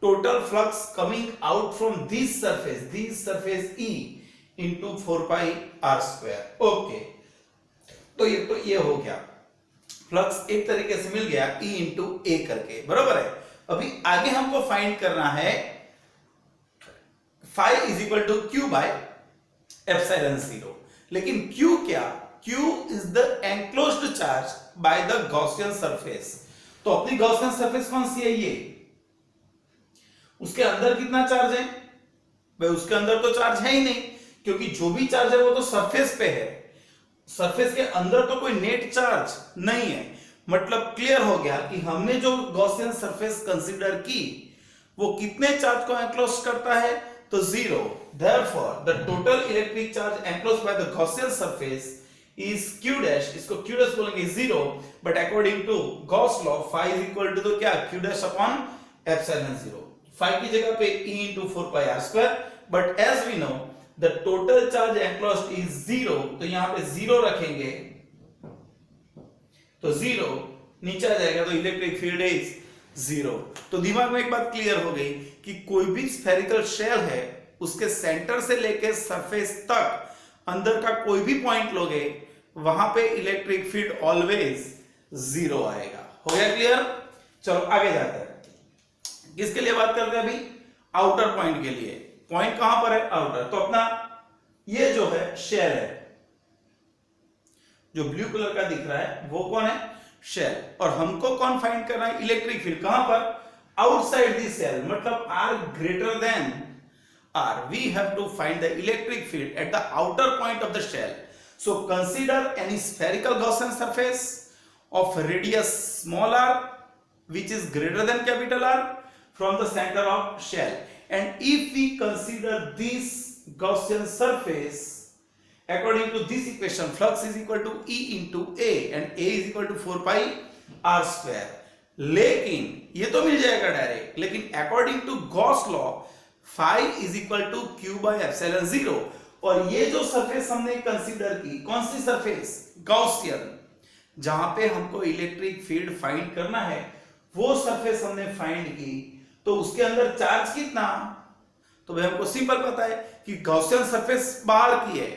total flux coming out from this surface E into 4 pi r square. Okay, तो ये हो गया, फ्लक्स एक तरीके से मिल गया E इंटू ए करके, बराबर है। अभी आगे हमको फाइंड करना है phi is equal to Q by epsilon 0। लेकिन Q क्या, Q is the enclosed charge by the Gaussian surface. तो अपनी गॉसियन सरफेस कौन सी है, ये, उसके अंदर कितना चार्ज है भाई, उसके अंदर तो चार्ज है ही नहीं, क्योंकि जो भी चार्ज है वो तो सरफेस पे है, सरफेस के अंदर तो कोई नेट चार्ज नहीं है। मतलब क्लियर हो गया कि हमने जो गॉसियन सरफेस कंसीडर की वो कितने चार्ज को एनक्लोज करता है, तो 0। Therefore, the total electric charge enclosed by the Gaussian surface is Q dash, इसको Q dash बोलेंगे 0, but according to Gauss law, phi is equal to तो क्या, Q dash upon epsilon 0। phi की जगह पे E into 4 pi r square, but as we know, the total charge enclosed is 0, तो यहाँ पे 0 रखेंगे, तो 0 नीचे आ जाएगा, तो इलेक्ट्रिक फील्ड इज 0। तो दिमाग में एक बात क्लियर हो गई कि कोई भी स्फेरिकल शेल है उसके सेंटर से लेके सरफेस तक अंदर का कोई भी पॉइंट लोगे वहां पे इलेक्ट्रिक फील्ड ऑलवेज 0 आएगा। हो गया क्लियर? चलो आगे जाते हैं। किसके लिए बात करते हैं अभी? आउटर पॉइंट के लिए। पॉइंट कहां पर है? आउटर। तो अपना ये जो है शेल है, जो ब्लू कलर का दिख रहा है वो कौन है? शेल। और हमको कौन फाइंड करना है? Electric field. कहां पर? आउटसाइड दी शेल, मतलब r greater than R, we have to find the electric field at the outer point of the shell. So consider any spherical Gaussian surface of radius small r which is greater than capital R from the center of shell. And if we consider this Gaussian surface according to this equation, flux is equal to E into A and A is equal to 4 pi r square. लेकिन ये तो मिल जाएगा डायरेक्ट, लेकिन according to Gauss law phi is equal to Q by epsilon 0। और ये जो सरफेस हमने कंसीडर की, कौन सी सरफेस? गॉसियन। जहां पे हमको इलेक्ट्रिक फील्ड फाइंड करना है वो सरफेस हमने फाइंड की, तो उसके अंदर चार्ज कितना? तो भाई हमको सिंपल पता है कि गॉसियन सरफेस बाहर की है,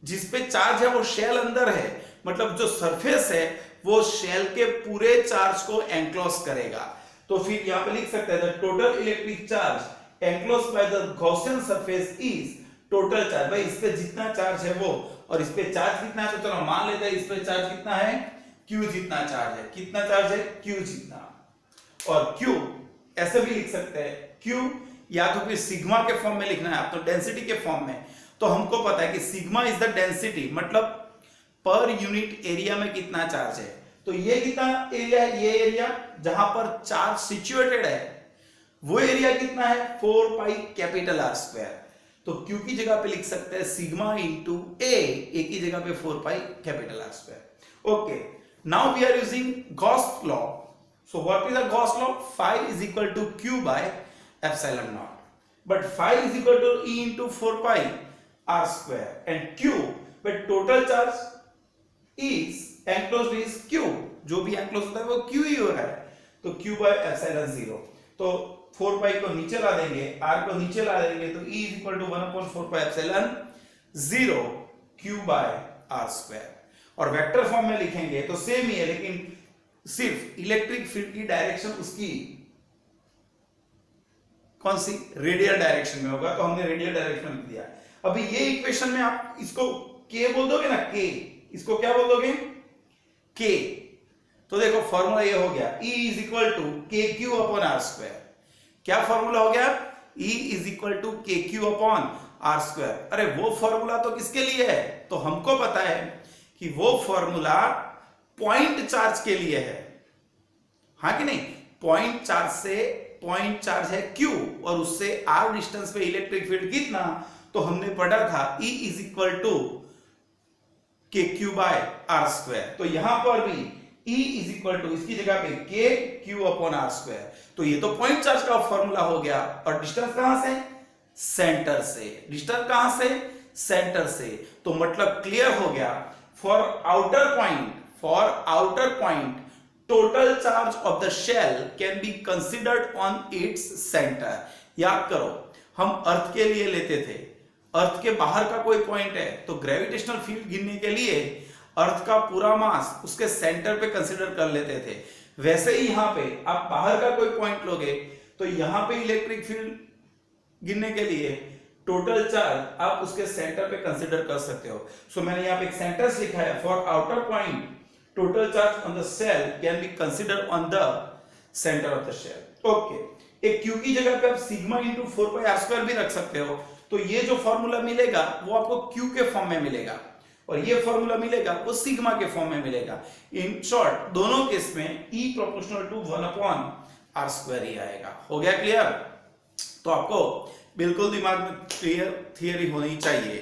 जिसपे चार्ज है वो शेल अंदर है, मतलब जो सरफेस है वो शेल के पूरे चार्ज को एनक्लोज करेगा। तो फिर यहां पे लिख सकते हैं total electric charge enclosed by the Gaussian surface is total charge। भाई इस पे जितना चार्ज है वो, और इस पे चार्ज कितना है, तो चलो मान लेते हैं इस पे चार्ज कितना है, Q जितना चार्ज है। कितना चार्ज है? Q जितना। और Q ऐसे भी लिख सकते हैं, Q या तो फिर सिग्मा के फॉर्म में लिखना है आप, तो डेंसिटी के फॉर्म में। तो हमको पता है कि सिग्मा इज द डेंसिटी, मतलब पर यूनिट एरिया में कितना चार्ज है। तो ये कितना एरिया है? ये एरिया जहां पर चार्ज सिचुएटेड है वो एरिया कितना है? 4 पाई कैपिटल R स्क्वायर। तो Q की जगह पे लिख सकते हैं सिग्मा इंटू ए की जगह पे 4 pi capital R square. Okay, now we are using Gauss law. So what is the Gauss law? Phi is equal to Q by epsilon naught, but phi is equal to E into 4 pi R square and Q, but total charge is enclosed is Q, जो भी एनक्लोज होता है वो क्यू ही हो रहा है, तो क्यू बाय एप्सिलॉन 0। तो 4 पाई को नीचे ला देंगे, r को नीचे ला देंगे, तो E is equal to 1/4 pi epsilon 0 q by r square. और वेक्टर फॉर्म में लिखेंगे तो सेम ही है, लेकिन सिर्फ इलेक्ट्रिक फील्ड की डायरेक्शन उसकी कौन सी, रेडियल डायरेक्शन में होगा, तो हमने रेडियल डायरेक्शन में लिख दिया। अभी ये इक्वेशन में आप इसको k बोल दोगे ना, k, इसको क्या बोल दोगे, k। तो देखो फॉर्मूला ये हो गया, E इज इक्वल टू के क्यू अपॉन आर स्क्वायर। क्या फॉर्मूला हो गया, E इज इक्वल टू के क्यू अपॉन आर स्क्वायर। अरे वो फॉर्मूला तो किसके लिए है, तो हमको पता है कि वो फॉर्मूला पॉइंट चार्ज के लिए है, हाँ कि नहीं। पॉइंट चार्ज है Q और उससे R डिस्टेंस पे इलेक्ट्रिक फील्ड कितना, तो हमने पढ़ा था E इज इक्वल टू के क्यू बाय आर स्क्वायर। तो यहां पर भी E इज इक्वल टू इसकी जगह पे के क्यू अपॉन आर स्क्वायर। तो ये तो पॉइंट चार्ज का फॉर्मूला हो गया, और डिस्टेंस कहां से, सेंटर से। डिस्टेंस कहां से, सेंटर से। तो मतलब क्लियर हो गया, for outer point total charge of the shell can be considered on its centre. याद करो, हम अर्थ के लिए लेते थे, अर्थ के बाहर का कोई पॉइंट है तो ग्रेविटेशनल फील्ड गिनने के लिए अर्थ का पूरा मास उसके सेंटर पे कंसीडर कर लेते थे। वैसे ही यहां पे आप बाहर का कोई पॉइंट लोगे तो यहां पे इलेक्ट्रिक फील्ड गिनने के लिए टोटल चार्ज आप उसके सेंटर पे कंसीडर कर सकते हो। सो मैंने यहां पे एक सेंटेंस लिखा है, for outer point total charge on the cell can be consider on the centre of the shell. Okay, एक क्यू की जगह पे आप sigma into 4 pi r square भी रख सकते हो। तो ये जो फॉर्मूला मिलेगा वो आपको क्यू के फॉर्म में मिलेगा, और ये फॉर्मूला मिलेगा वो सिग्मा के फॉर्म में मिलेगा। इन शॉर्ट दोनों केस में E proportional to 1/r square ही आएगा। हो गया क्लियर? तो आपको बिल्कुल दिमाग में क्लियर थियरी होनी चाहिए।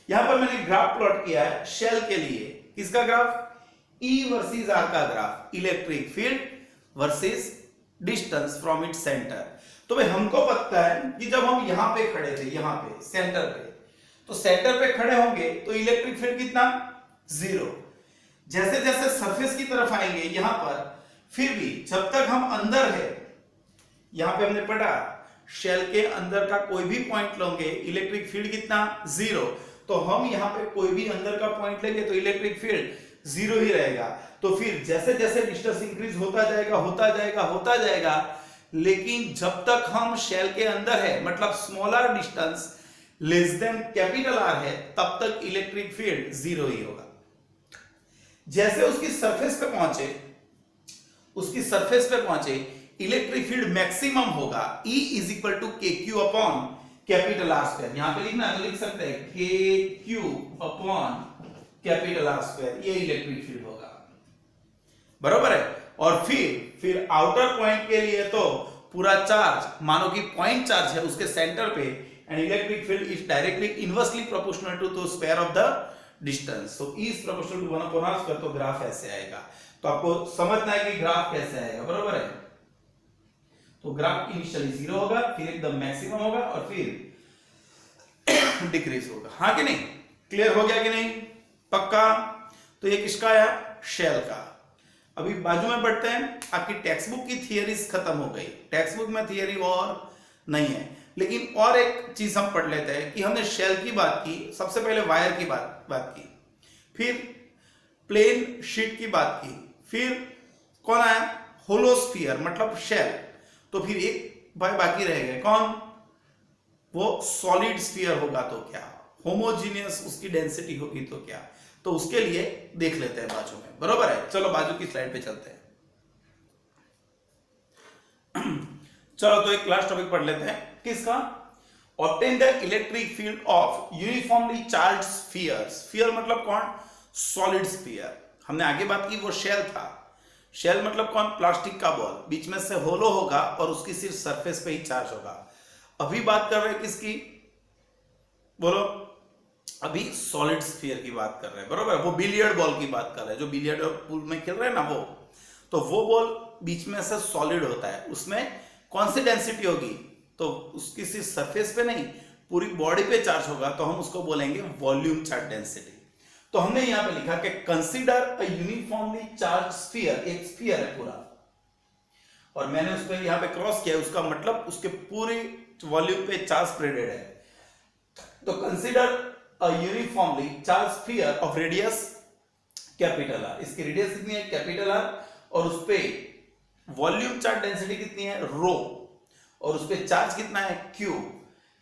यहां पर मैंने ग्राफ प्लॉट किया है शेल के लिए। किसका ग्राफ? E वर्सेस R का graph, electric field versus distance from its centre. तो भाई हमको पता है कि जब हम यहां पे खड़े थे, यहां पे सेंटर पे, तो सेंटर पे खड़े होंगे तो इलेक्ट्रिक फील्ड कितना, 0। जैसे जैसे सरफेस की तरफ आएंगे यहां पर, फिर भी जब तक हम अंदर है, यहां पे हमने पढ़ा शेल के अंदर का कोई भी पॉइंट लोगे इलेक्ट्रिक फील्ड कितना, 0। तो हम यहां पे कोई भी अंदर का पॉइंट लेंगे तो इलेक्ट्रिक फील्ड 0 ही रहेगा। तो फिर जैसे जैसे डिस्टेंस इंक्रीज होता जाएगा, लेकिन जब तक हम शेल के अंदर है, मतलब smaller distance less than capital R है, तब तक इलेक्ट्रिक फील्ड 0 ही होगा। जैसे उसकी सरफेस पे पहुंचे इलेक्ट्रिक फील्ड मैक्सिमम होगा, E इज इक्वल टू के Q upon capital R square. यहां पे लिखना तो लिख सकते हैं k Q upon capital R square, ये इलेक्ट्रिक फील्ड होगा, बरोबर है। और फिर आउटर पॉइंट के लिए तो पूरा चार्ज, मानो कि पॉइंट चार्ज है उसके सेंटर पे, and electric field is directly inversely proportional to the square of the distance. So E is proportional to 1/r square. तो ग्राफ ऐसे आएगा। तो आपको समझना है कि ग्राफ कैसे आएगा, बरोबर है। तो ग्राफ इनिशियली 0 होगा, फिर एकदम मैक्सिमम होगा, और फिर डिक्रीज होगा, हाँ कि नहीं? क्लियर हो गया कि नहीं? पक्का? तो ये किसका आया? शेल का। अभी बाजू में बढ़ते हैं। आपकी टेक्स्ट बुक की थियरीज खत्म हो गई, टेक्स्ट बुक में थियरी और नहीं है, लेकिन और एक चीज हम पढ़ लेते हैं कि हमने शेल की बात की, सबसे पहले वायर की बात की, फिर प्लेन शीट की बात की, फिर कौन आया? होलोस्फीयर मतलब शेल। तो फिर एक भाई बाकी रह गए, कौन? वो सॉलिड स्फीयर होगा तो क्या, होमोजीनियस उसकी डेंसिटी होगी तो क्या। तो उसके लिए देख लेते हैं बाजू में, बरोबर है। चलो बाजू की स्लाइड पे चलते हैं। चलो तो एक क्लास टॉपिक पढ़ लेते हैं। किसका? Obtain the electric field of uniformly charged spheres. Sphere मतलब कौन? Solid sphere. हमने आगे बात की वो शेल था। शेल मतलब कौन? प्लास्टिक का बॉल, बीच में से होलो होगा और उसकी सिर्फ सरफेस पे ही चार्ज होगा। अभी बात कर रहे हैं किसकी? बोलो। अभी सॉलिड स्फीयर की बात कर रहे हैं, बरोबर। वो बिलियर्ड बॉल की बात कर रहे हैं, जो बिलियर्ड पूल में खेल रहे हैं ना वो। तो वो बॉल बीच में से सॉलिड होता है, उसमें कौन सी डेंसिटी होगी? तो उसकी सिर्फ सरफेस पे नहीं, पूरी बॉडी पे चार्ज होगा, तो हम उसको बोलेंगे वॉल्यूम चार्ज डेंसिटी। तो हमने यहां पे लिखा कि consider a uniformly charge sphere, एक स्फीयर है पूरा, और मैंने उस पर यहां पे क्रॉस किया, उसका मतलब उसके पूरे वॉल्यूम पे चार्ज स्प्रेडेड है। तो consider a uniformly charge sphere of radius capital R, इसकी रेडियस कितनी है कैपिटल आर, और उस पे वॉल्यूम चार्ज डेंसिटी कितनी है रो, और उस पे चार्ज कितना है Q.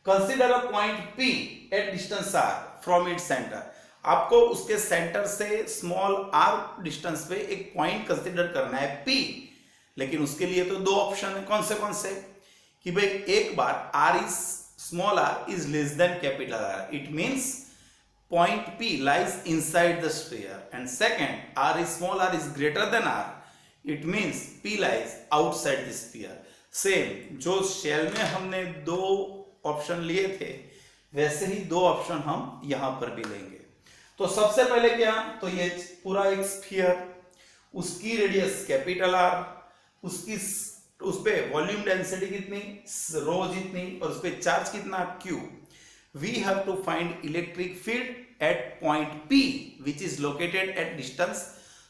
Consider a point P at distance r from its centre, आपको उसके सेंटर से स्मॉल आर डिस्टेंस पे एक पॉइंट कंसीडर करना है पी, लेकिन उसके लिए तो दो ऑप्शन है, कौन से कि भाई एक बार r is small r is less than capital r, it means point P lies inside the sphere, and second r is small r is greater than r, it means P lies outside the sphere. Same जो शेल में हमने दो ऑप्शन लिए थे वैसे ही दो ऑप्शन हम यहां पर भी लेंगे। तो सबसे पहले क्या, तो ये पूरा एक स्फीयर, उसकी रेडियस कैपिटल आर, उसकी उस पे वॉल्यूम डेंसिटी कितनी रो जितनी, और उस पे चार्ज कितना Q. We have to find electric field at point P, which is located at distance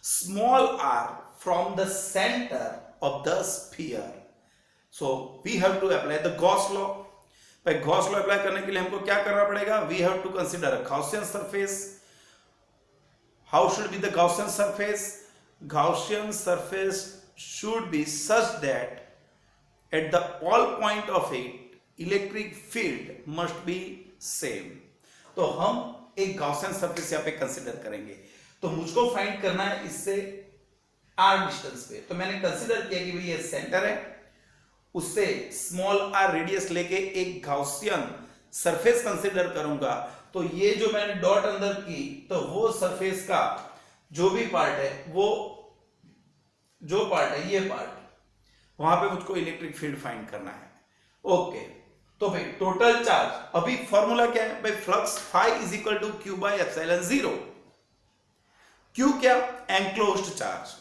small r from the center of the sphere. So we have to apply the Gauss law. by Gauss law apply करने के लिए हमको क्या करना पड़ेगा, we have to consider a Gaussian surface. How should be the Gaussian surface? Gaussian surface should be such that at the all point of it electric field must be same. तो हम एक गॉसियन सरफेस यहां पे कंसीडर करेंगे, तो मुझको फाइंड करना है इससे आर डिस्टेंस पे। तो मैंने कंसीडर किया कि भाई ये सेंटर है, उससे स्मॉल आर रेडियस लेके एक गॉसियन सरफेस कंसीडर करूंगा। तो ये जो मैंने डॉट अंदर की, तो वो सरफेस का जो भी पार्ट है, वो जो पार्ट है ये पार्ट, वहां पे मुझको इलेक्ट्रिक फील्ड फाइंड करना है। ओके, तो भाई टोटल चार्ज, अभी फॉर्मूला क्या है भाई, flux phi is equal to Q by epsilon zero. Q क्या, एंक्लोज्ड चार्ज।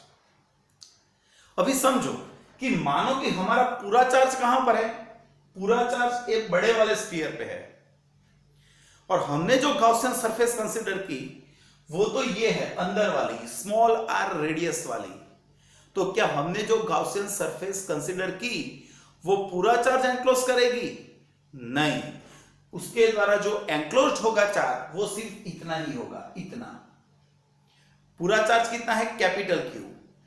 अभी समझो कि मानो कि हमारा पूरा चार्ज कहां पर है, पूरा चार्ज एक बड़े वाले स्फीयर पे है, और हमने जो गॉसियन सरफेस कंसीडर की वो तो ये है अंदर वाली स्मॉल आर रेडियस वाली। तो क्या हमने जो गॉसियन सरफेस कंसीडर की वो पूरा चार्ज एंक्लोज करेगी? नहीं, उसके द्वारा जो एंक्लोज्ड होगा चार्ज वो सिर्फ इतना ही होगा, इतना। पूरा चार्ज कितना है कैपिटल क्यू,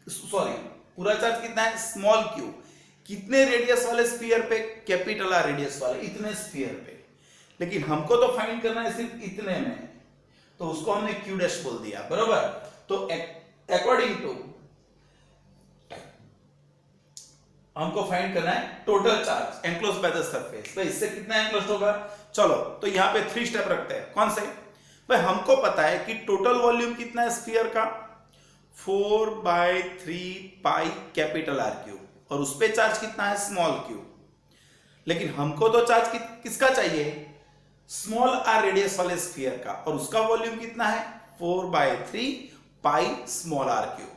सॉरी पूरा चार्ज कितना है स्मॉल क्यू। कितने रेडियस वाले स्फीयर पे, कैपिटल आर रेडियस वाले, इतने स्फीयर पे। लेकिन हमको तो फाइंड करना है सिर्फ इतने में, तो उसको हमने क्यू डैश बोल दिया, बराबर। तो अकॉर्डिंग टू हमको फाइंड करना है total charge enclose by the surface. तो इससे कितना एनक्लोज होगा, चलो तो यहां पे 3 स्टेप रखते हैं। कौन से भाई, हमको पता है कि टोटल वॉल्यूम कितना है स्फीयर का 4/3 पाई कैपिटल आर क्यूब, और उस पे चार्ज कितना है स्मॉल क्यू। लेकिन हमको तो चार्ज किसका चाहिए, स्मॉल आर रेडियस वाले स्फीयर का, और उसका वॉल्यूम कितना है 4/3 पाई स्मॉल आर क्यूब।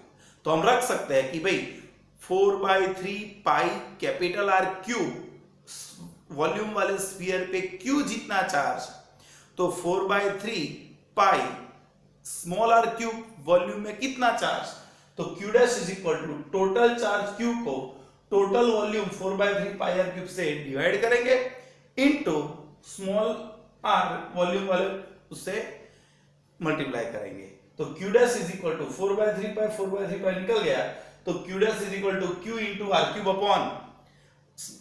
तो हम रख सकते हैं कि भाई 4/3 pi capital are cube volume वाले स्फीयर पे क्यू जितना चार्ज, तो 4/3 pi small r cube volume में कितना चार्ज, तो q dash is equal to total charge q को total volume 4/3 pi r cube से डिवाइड करेंगे इनटू स्मॉल आर वॉल्यूम वाले उससे मल्टीप्लाई करेंगे। तो q dash is equal to 4/3 pi 4/3 pi निकल गया, तो q dash is equal to Q into r cube upon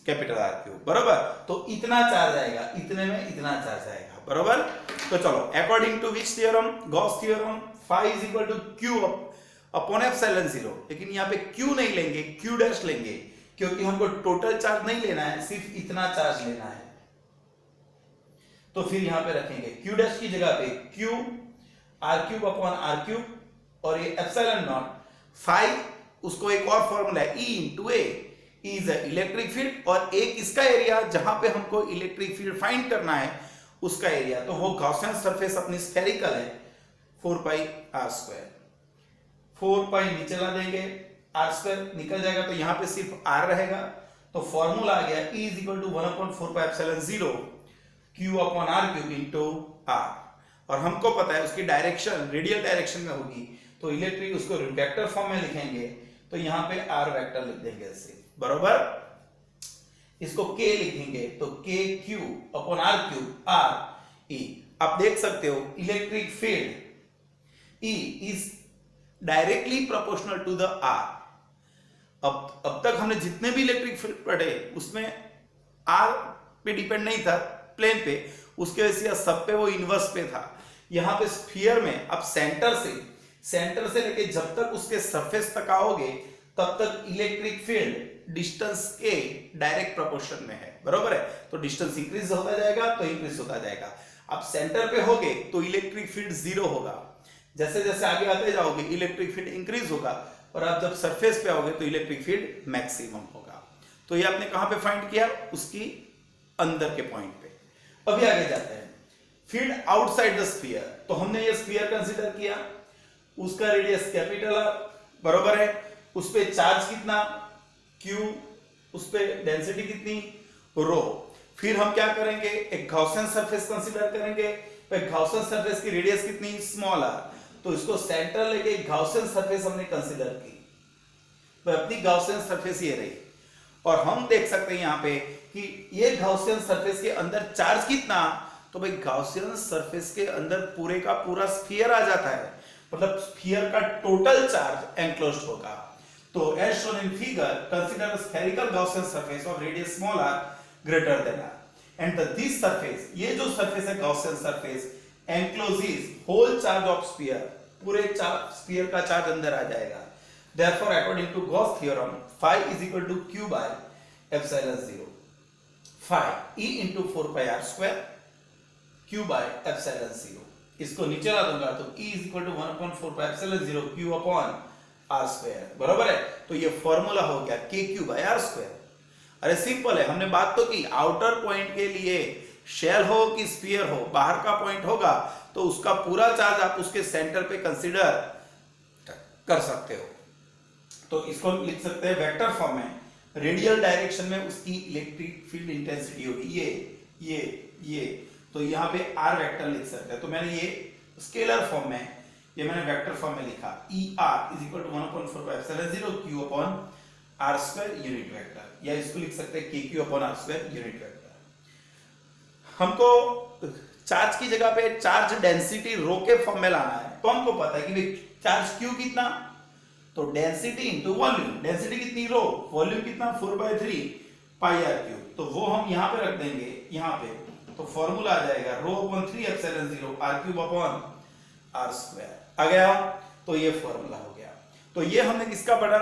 capital are cube, बराबर। तो इतना चार्ज आएगा, इतने में इतना चार्ज आएगा, बराबर। तो चलो according to which theorem, Gauss theorem, phi is equal to Q upon epsilon zero. लेकिन यहाँ पे क्यू नहीं लेंगे, क्यू डैश लेंगे, क्योंकि हमको टोटल चार्ज नहीं लेना है, सिर्फ इतना चार्ज लेना है। तो फिर यहां पे रखेंगे क्यू डैश की जगह पे Q r cube upon r cube, और ये एप्सिलॉन नॉट फाई, उसको एक और फॉर्मूला है E into A, E is electric field, और एक इसका एरिया जहां पे हमको इलेक्ट्रिक फील्ड फाइंड करना है उसका एरिया, तो वो गॉसियन सरफेस अपनी स्फेरिकल है 4 पाई आर स्क्वायर। 4 पाई नीचे ला देंगे, आर स्क्वायर निकल जाएगा, तो यहां पे सिर्फ आर रहेगा। तो फॉर्मूला आ गया E is equal to 1/4 pi epsilon zero Q upon r cube into r. और हमको पता है उसकी डायरेक्शन रेडियल डायरेक्शन में होगी, तो इलेक्ट्रिक उसको वेक्टर फॉर्म में लिखेंगे, तो यहाँ पे आर वेक्टर लिख देंगे ऐसे, बरोबर। इसको के लिखेंगे तो k Q upon r cube r E. आप देख सकते हो electric field E is directly proportional to the r. अब तक हमने जितने भी इलेक्ट्रिक फील्ड पढ़े उसमें आर पे डिपेंड नहीं था, प्लेन पे, उसके वजह से सब पे वो इनवर्स पे था। यहाँ पे स्फीयर में अब सेंटर से लेके जब तक उसके सरफेस तक आओगे तब तक इलेक्ट्रिक फील्ड डिस्टेंस के डायरेक्ट प्रोपोर्शन में है, बरोबर है। तो डिस्टेंस इंक्रीज होता जाएगा तो इंक्रीज होता जाएगा। अब सेंटर पे होगे तो इलेक्ट्रिक फील्ड जीरो होगा, जैसे जैसे आगे आते जाओगे इलेक्ट्रिक फील्ड इंक्रीज होगा, और आप जब सरफेस पे आओगे तो इलेक्ट्रिक फील्ड मैक्सिमम होगा। तो ये आपने कहां पे फाइंड किया, उसकी अंदर के पॉइंट पे। अभी आगे जाते हैं, फील्ड आउटसाइड द स्फीयर। तो हमने ये स्फीयर कंसीडर किया, उसका रेडियस कैपिटल आर, बरोबर है। उस पे चार्ज कितना Q, उस पे डेंसिटी कितनी रो। फिर हम क्या करेंगे, एक गॉसियन सरफेस कंसीडर करेंगे, तो गॉसियन सरफेस की रेडियस कितनी स्मॉल आर, तो इसको सेंटर लेके गॉसियन सरफेस हमने कंसीडर की, तो अपनी गॉसियन सरफेस ये रही। और हम देख सकते हैं यहाँ पे कि ये गॉसियन सरफेस के अंदर चार्ज कितना, तो भाई गॉसियन सरफेस के अंदर पूरे का पूरा स्फीयर आ जाता है, मतलब स्फीयर का टोटल चार्ज एनक्लोज्ड होगा। तो as shown in figure, consider a spherical Gaussian surface of radius small r greater than r, and this surface, ये जो surface है Gaussian surface encloses whole charge of sphere, पूरे स्फीयर का चार्ज अंदर आ जाएगा। Therefore, according to Gauss theorem, phi is equal to q by epsilon 0, phi e into 4 pi r square q by epsilon 0। इसको नीचे ला दूंगा तो e is equal to 1/4 pi epsilon 0 q upon r square, बरोबर है। तो ये फॉर्मूला हो गया k Q by r square. अरे सिंपल है, हमने बात तो की आउटर पॉइंट के लिए शेल हो कि स्फीयर हो, बाहर का पॉइंट होगा तो उसका पूरा चार्ज आप उसके सेंटर पे कंसीडर कर सकते हो। तो इसको लिख सकते हैं वेक्टर फॉर्म में, रेडियल डायरेक्शन में उसकी इलेक्ट्रिक फील्ड इंटेंसिटी होगी ये। तो यहाँ पे आर वेक्टर लिख सकते हैं। तो मैंने ये स्केलर फॉर्म में, ये मैंने वेक्टर फॉर्म में लिखा, E r is equal to 1/4 pi epsilon 0 Q upon r square unit vector, या इसको लिख सकते हैं k Q upon r square unit vector. हमको चार्ज की जगह पे चार्ज डेंसिटी रो के फॉर्म में लाना है, तो हमको पता है कि भाई चार्ज क्यू कितना, तो डेंसिटी इनटू वॉल्यूम, डेंसिटी कितनी रो, वॉल्यूम कितना 4/3 पाई आर क्यूब, तो वो हम यहाँ पे रख देंगे, यहाँ पे। तो फॉर्मूला आ जाएगा rho upon 3 epsilon 0 r cube upon r square आ गया। तो ये फॉर्मूला हो गया। तो ये हमने किसका पढ़ा,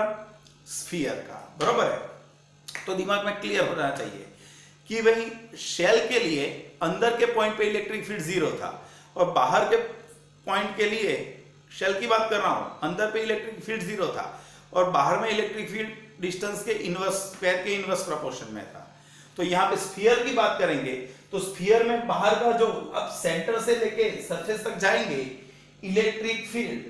स्फीयर का, बरोबर है। तो दिमाग में क्लियर होना चाहिए कि भाई शेल के लिए अंदर के पॉइंट पे इलेक्ट्रिक फील्ड 0 था, और बाहर के पॉइंट के लिए, शेल की बात कर रहा हूं, अंदर पे इलेक्ट्रिक फील्ड 0 था और बाहर में इलेक्ट्रिक फील्ड डिस्टेंस के इनवर्स, स्क्वायर के इनवर्स प्रोपोर्शन में था। तो यहाँ पे स्फीयर की बात करेंगे तो स्फीयर में बाहर का जो, अब सेंटर से लेके सरफेस तक जाएंगे इलेक्ट्रिक फील्ड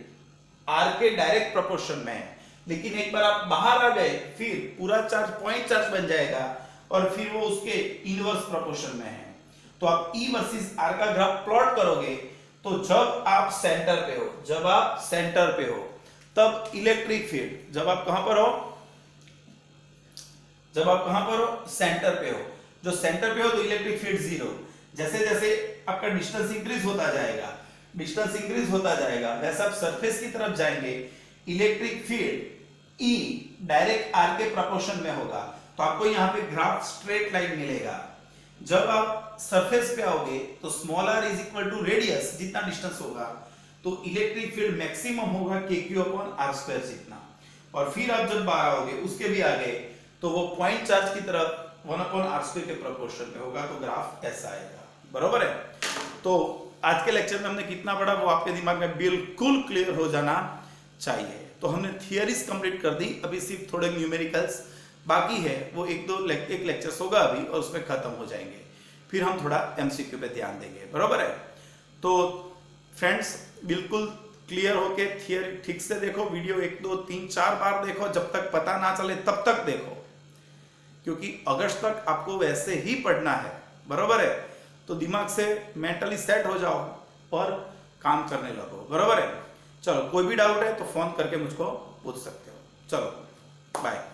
आर के डायरेक्ट प्रोपोर्शन में है, लेकिन एक बार आप बाहर आ गए फिर पूरा चार्ज पॉइंट चार्ज बन जाएगा और फिर वो उसके इनवर्स प्रोपोर्शन में है। तो आप E वर्सेस R का ग्राफ प्लॉट करोगे तो जब आप सेंटर पे हो तब इलेक्ट्रिक फील्ड, जब आप कहां पर हो सेंटर पे हो, जो सेंटर पे हो तो इलेक्ट्रिक फील्ड 0। जैसे जैसे आपका डिस्टेंस इंक्रीज होता जाएगा वैसे आप सरफेस की तरफ जाएंगे, electric field E direct R के प्रोपोर्शन में होगा। तो आपको यहाँ पे ग्राफ स्ट्रेट लाइन मिलेगा। जब आप सरफेस पे आओगे तो small r is equal to radius, जितना डिस्टेंस होगा तो इलेक्ट्रिक फील्ड मैक्सिमम होगा kq अपॉन r स्क्वायर जितना, और फिर आप जब बाहर आओगे उसके भी आगे तो वो पॉइंट चार्ज की तरफ 1 अपॉन r स्क्वायर के प्रोपोर्शन में होगा। तो ग्राफ ऐसा आएगा, बरोबर है। तो आज के लेक्चर में हमने कितना पढ़ा वो आपके दिमाग में बिल्कुल क्लियर हो जाना चाहिए। तो हमने थियरीज कंप्लीट कर दी, अभी सिर्फ थोड़े न्यूमेरिकल्स बाकी है, वो एक लेक्चर होगा अभी और उसमें खत्म हो जाएंगे, फिर हम थोड़ा एमसीक्यू पे ध्यान देंगे, बरोबर है। तो फ्रेंड्स बिल्कुल क्लियर होके थियरी ठीक से देखो, वीडियो 1 2 3 4 बार देखो, जब तक पता ना चले तब तक देखो, क्योंकि अगस्त तक आपको वैसे ही पढ़ना है, बरोबर है। तो दिमाग से मेंटली सेट हो जाओ, और काम करने लगो, बरोबर है। चलो कोई भी डाउट है तो फोन करके मुझको पूछ सकते हो। चलो बाय।